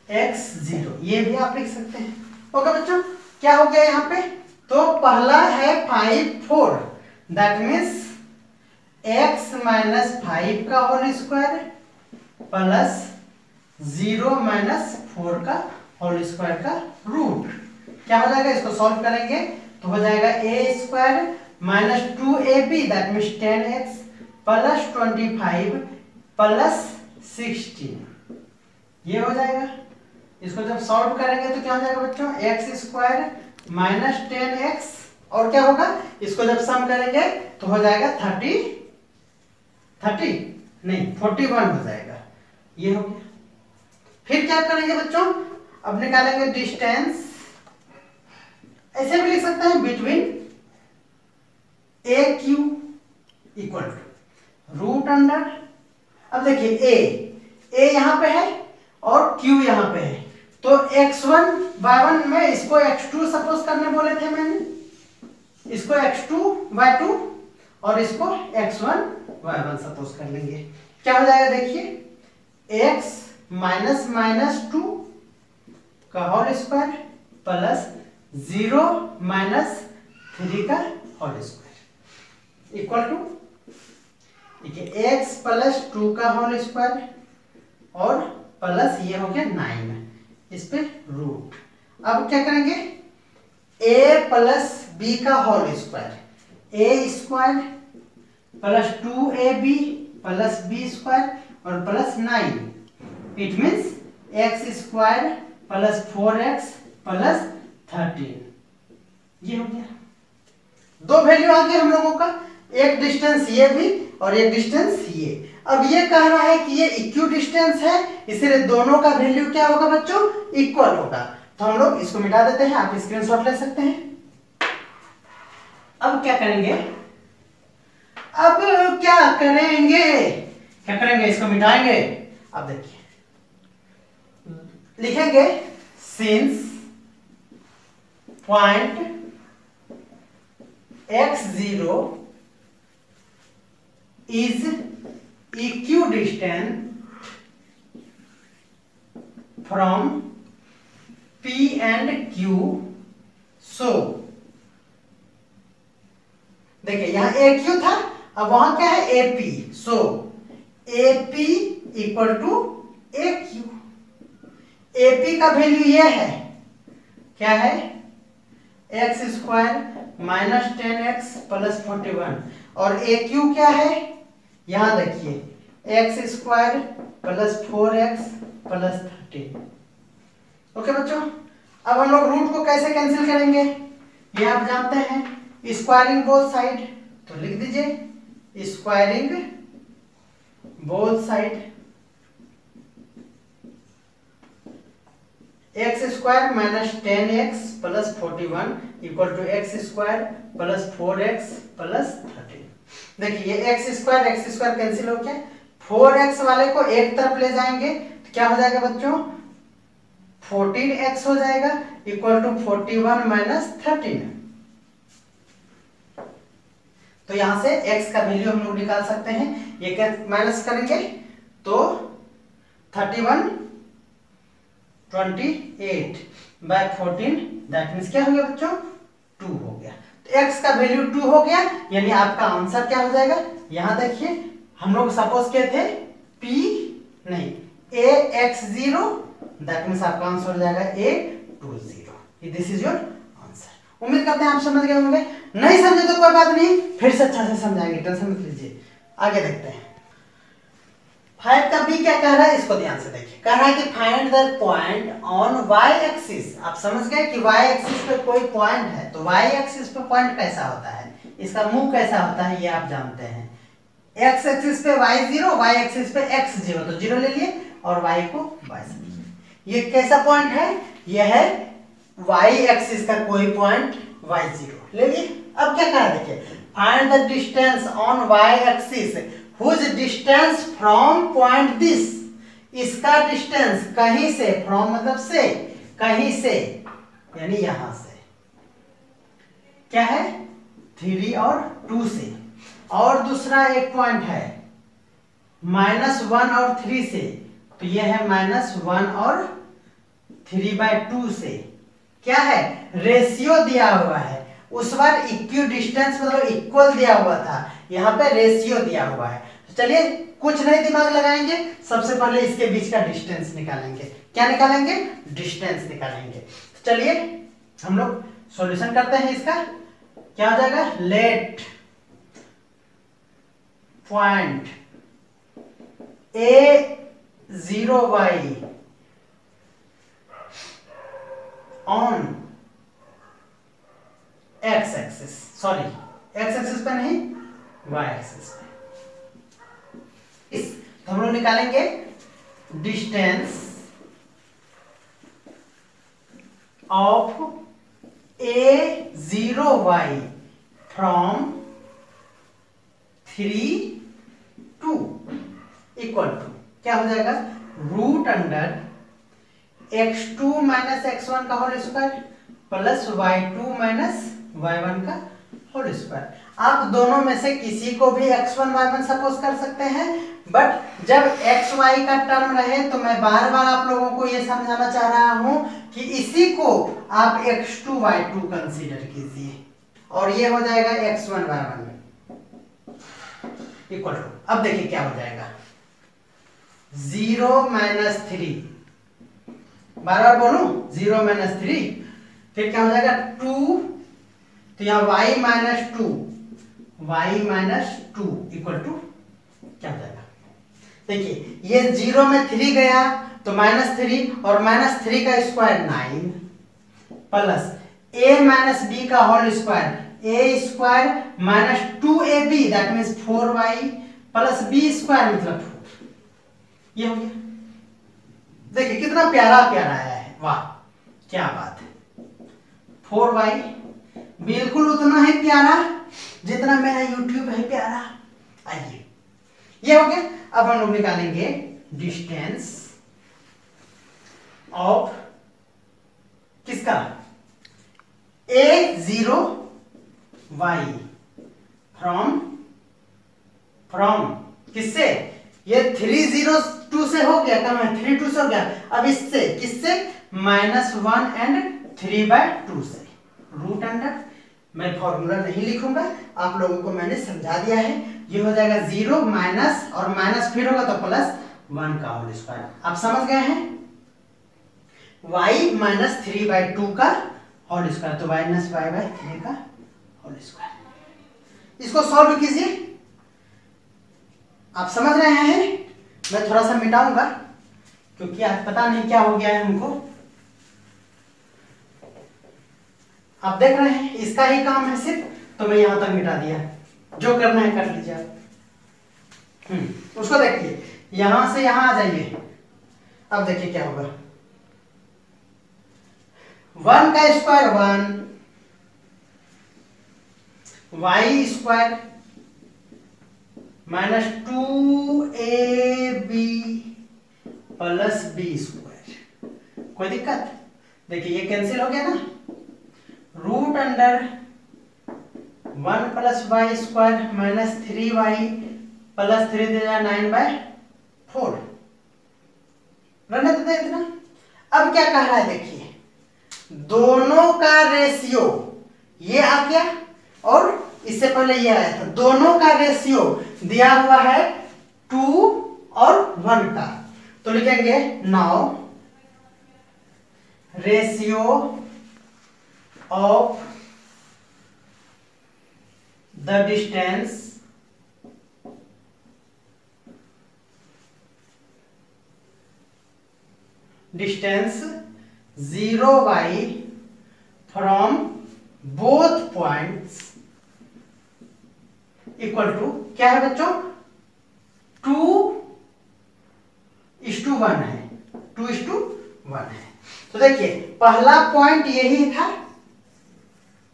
x0, ये भी आप लिख सकते हैं। ओके बच्चों, क्या हो गया यहाँ पे, तो पहला है 5 4, दैट मीन्स x माइनस 5 का होल स्क्वायर प्लस 0 माइनस 4 का होल स्क्वायर का रूट, क्या हो जाएगा, इसको सॉल्व करेंगे तो हो जाएगा a square minus 2ab that means 10x plus 25 plus 16, ये हो जाएगा। इसको जब सॉल्व करेंगे तो क्या हो जाएगा बच्चों, x स्क्वायर माइनस 10x और क्या होगा, इसको जब सम करेंगे तो हो जाएगा 41 हो जाएगा, ये हो गया। फिर क्या करेंगे बच्चों, अब निकालेंगे डिस्टेंस, ऐसे भी लिख सकते हैं between A Q equal to root under, अब देखिए a यहां पे है और q यहां पे है, तो x1 y1 में इसको x2 सपोज करने बोले थे मैंने, इसको x2 y2 और इसको x1 y1 सपोज कर लेंगे, क्या हो जाएगा देखिए, x माइनस माइनस 2 का होल स्क्वायर प्लस 0 माइनस 3 का होल स्क्वायर इक्वल टू, देखिए x प्लस 2 का होल स्क्वायर और प्लस ये हो गया 9, इस पे रूट। अब क्या करेंगे, a प्लस b का whole square, a square plus 2ab plus b square और plus 9, it means x square plus 4x plus 13, ये हो गया। दो वैल्यू आ गया हम लोगों का, एक डिस्टेंस ये भी और एक डिस्टेंस ये। अब ये कह रहा है कि ये इक्यू डिस्टेंस है, इसलिए दोनों का वैल्यू क्या होगा बच्चों, इक्वल होगा, तो हम लोग इसको मिटा देते हैं, आप स्क्रीनशॉट ले सकते हैं। अब क्या करेंगे, इसको मिटाएंगे। अब देखिए लिखेंगे since point x0 is equidistant from p and q, so देखिए यहां aq था, अब वहां क्या है ap, so ap equal to aq, ap का वैल्यू ये है, क्या है, x square minus 10x plus 41 और aq क्या है, यहां देखिए x square plus 4x plus 13। Okay बच्चों, अब हम लोग रूट को कैसे कैंसिल करेंगे, ये आप जानते हैं, स्क्वायरिंग बोथ साइड, तो लिख दीजिए squaring both side x square minus 10x plus 41 equal to x square plus 4x plus 13। देखिए ये एक्स स्क्वायर कैंसिल हो गया, 4x वाले को एक तरफ ले जाएंगे तो क्या हो जाएगा बच्चों, 14x हो जाएगा इक्वल टू 41 माइनस 13। तो यहां से x का वैल्यू हम लोग निकाल सकते हैं, ये क्या माइनस करेंगे तो 31 28 बाय 14 दैट मीन्स क्या हो गया बच्चों 2 हो गया। तो x का वैल्यू 2 हो गया, यानी आपका आंसर क्या हो जाएगा, यहां देखिए हम लोग सपोज किए थे p नहीं ax0 दैट मीन्स आपका आंसर हो जाएगा a20। This is your answer. उम्मीद करते हैं आप समझ गए होंगे, नहीं समझे तो कोई बात नहीं, फिर से अच्छा से समझाएंगे, टेंशन मत लीजिए। आगे देखते हैं 5 का बी क्या कह रहा है, इसको ध्यान से देखिए। कह रहा है कि find the point on y axis. आप समझ गए कि y एक्सिस पे कोई पॉइंट है, तो y एक्सिस पे पॉइंट कैसा होता है, इसका मुंह कैसा होता है ये आप जानते हैं। x एक्सिस पे y0, y एक्सिस पे x0, तो 0 ले लिए और y को y समझिए। ये कैसा पॉइंट है, यह है y एक्सिस का कोई पॉइंट y0 ले लिए। अब क्या कह रहा है देखिए, find the distance on y axis whose distance from point this, इसका डिस्टेंस कहीं से, from मतलब से, कहीं से यानी यहां से क्या है 3 और 2 से, और दूसरा एक पॉइंट है -1 और 3 से, तो यह है -1 और 3/2 से। क्या है रेशियो दिया हुआ है, उस बार इक्वी डिस्टेंस मतलब इक्वल दिया हुआ था, यहाँ पे रेशियो दिया हुआ है। तो चलिए कुछ नहीं दिमाग लगाएंगे, सबसे पहले इसके बीच का डिस्टेंस निकालेंगे। क्या निकालेंगे, डिस्टेंस निकालेंगे। तो चलिए हम लोग सॉल्यूशन करते हैं इसका। क्या हो जाएगा, let point a0y on x axis, sorry x axis पे नहीं y एक्सिस पे। इस तो हम लोग निकालेंगे distance of a0y from 3 to equal to क्या हो जाएगा, root under x2 minus x1 का whole square plus y2 minus y1 का होल स्क्वायर। आप दोनों में से किसी को भी x1 y1 सपोज कर सकते हैं, बट जब xy का टर्म रहे तो मैं बार बार आप लोगों को यह समझाना चाह रहा हूं कि इसी को आप x2 y2 कंसीडर कीजिए, और ये हो जाएगा x1 y1 इक्वल टू, अब देखिए क्या हो जाएगा 0 माइनस 3, बार बार बोलूं 0 माइनस 3, फिर क्या हो जाएगा 2, तो यहां y माइनस 2 इक्वल टू क्या हो जाएगा, देखिए ये 0 में 3 गया तो -3 और -3 का square 9 plus a minus b का whole square a square minus 2ab that means 4y plus b square मतलब 4। ये हो गया, देखिए कितना प्यारा प्यारा आया है, वाह क्या बात है। 4y बिल्कुल उतना ही प्यारा जितना मेरा YouTube है प्यारा। आइए ये हो गया। अब हम लोग निकालेंगे डिस्टेंस ऑफ किसका, a0y फ्रॉम किससे, ये 302 से हो गया, कम है 32 से हो गया, अब इससे किससे -1 एंड 3/2 से, रूट अंडर, मैं फॉर्मूला नहीं लिखूंगा, आप लोगों को मैंने समझा दिया है। ये हो जाएगा 0 माइनस और माइनस फिर होगा तो +1 का होल स्क्वायर। आप समझ गए हैं, y माइनस 3/2 का होल स्क्वायर, तो -y/3 का होल स्क्वायर। इसको सॉल्व कीजिए, आप समझ रहे हैं। मैं थोड़ा सा मिटाऊंगा क्योंकि आज पता नहीं क्या हो गया है हमको। आप देख रहे हैं इसका ही काम है सिर्फ, तो मैं यहां तक मिटा दिया। जो करना है कर लीजिए आप। उसको देखिए, यहां से यहां आ जाइए। अब देखिए क्या होगा, 1 का square 1, y square minus 2ab plus B square. कोई दिक्कत? देखिए ये कैंसिल हो गया ना, root under 1 plus y square minus 3y plus 3 दे जाए 9/4, रहने देते इतना। अब क्या कह रहा है देखिए, दोनों का रेशियो ये आ गया और इससे पहले ये आया था, दोनों का रेशियो दिया हुआ है 2 और 1 का, तो लिखेंगे now ratio of the distance distance 0y from both points equal to क्या है बच्चों, 2:1 है, 2:1 है। तो देखिए पहला पॉइंट यही था,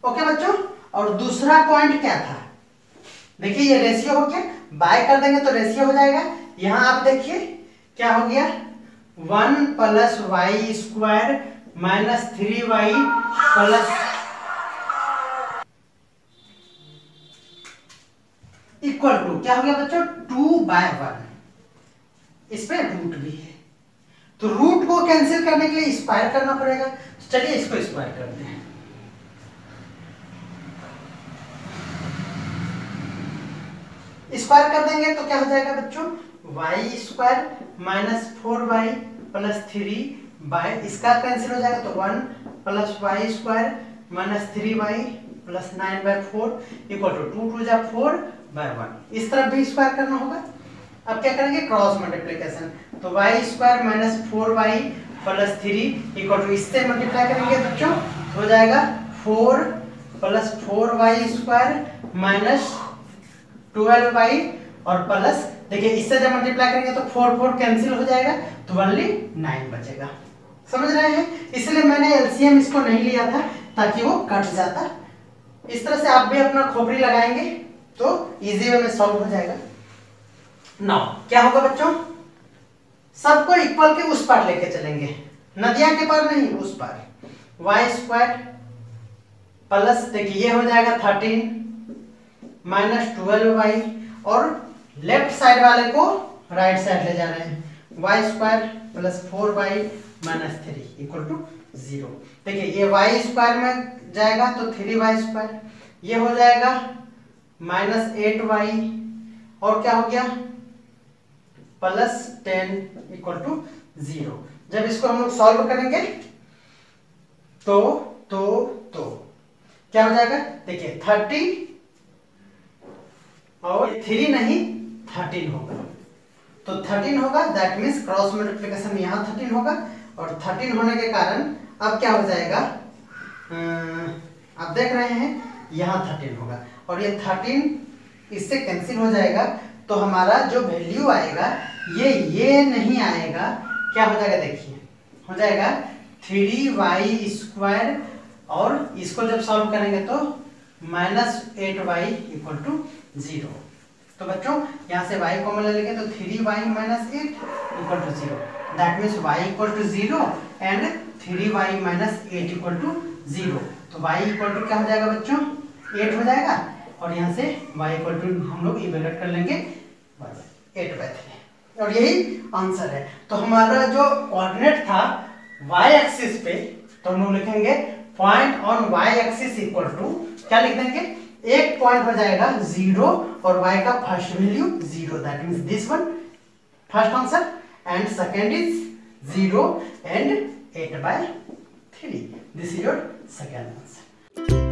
ओके बच्चों, और दूसरा पॉइंट क्या था, देखिए ये रेशियो हो गया, बाय कर देंगे तो रेशियो हो जाएगा। यहां आप देखिए क्या हो गया, 1 plus y square minus 3y plus equal to क्या हो गया बच्चों, 2/1। इस पे रूट भी है, तो रूट को कैंसिल करने के लिए स्क्वायर करना पड़ेगा। तो चलिए इसको स्क्वायर करते हैं। स्क्वायर कर देंगे तो क्या हो जाएगा बच्चों, Y square minus 4y plus 3 इसका कैंसिल हो जाएगा, तो 1 plus y square minus 3y plus 9/4 equal to 2 2 जा 4/1। इस तरफ भी स्क्वायर करना होगा। अब क्या करेंगे, क्रॉस मल्टीप्लिकेशन, तो y square minus 4y plus 3 equal to इससे मल्टीप्लाई करेंगे बच्चों, हो जाएगा 4 plus 4y square minus 12y और प्लस, देखिए इससे जब मल्टीप्लाई करेंगे तो 4 4 कैंसिल हो जाएगा, तो ओनली 9 बचेगा। समझ रहे हैं? इसलिए मैंने एलसीएम इसको नहीं लिया था ताकि वो कट जाता। इस तरह से आप भी अपना खोपड़ी लगाएंगे तो इजी वे में सॉल्व हो जाएगा। नाउ क्या होगा बच्चों, सबको इक्वल के उस पार लेके चलेंगे, नदिया के पार नहीं, उस पार। वाई स्क्वायर प्लस, देखिए ये हो जाएगा 13 माइनस 12y और लेफ्ट साइड वाले को राइट साइड ले जा रहे हैं, y square plus 4y minus 3 equal to 0। देखिए ये वाई स्क्वायर में जाएगा तो 3y स्क्वायर, ये हो जाएगा माइनस 8y और क्या हो गया प्लस 10 इक्वल टू 0। जब इसको हम लोग सॉल्व करेंगे तो क्या हो जाएगा, देखिए 30 और 3 नहीं 13 होगा, तो 13 होगा, दैट मीन्स क्रॉस मल्टीप्लिकेशन यहाँ 13 होगा, और 13 होने के कारण अब क्या हो जाएगा, आप देख रहे हैं यहाँ 13 होगा और ये 13 इससे कैंसिल हो जाएगा, तो हमारा जो वैल्यू आएगा ये नहीं आएगा, क्या हो जाएगा देखिए, हो जाएगा 3y स्क्वायर और इसको जब सॉल्व करेंगे तो माइनस 8y इक्वल टू 0। तो बच्चों यहाँ से y कॉमन ले लेंगे तो 3y minus 8 equal to 0, that means y equal to 0 and 3y minus 8 equal to 0। तो y इक्वल टू क्या हो जाएगा बच्चों, 8 हो जाएगा, और यहाँ से y इक्वल टू हम लोग इवेल्यूएट कर लेंगे 8/3, और यही आंसर है। तो हमारा जो कोऑर्डिनेट था y एक्सिस पे, तो हम लोग लिखेंगे point on y axis equal to, क्या लिख देंगे, एक पॉइंट हो जाएगा 0 और y का first value 0, that means this one first answer, and second is 0 and 8/3, this is your second answer.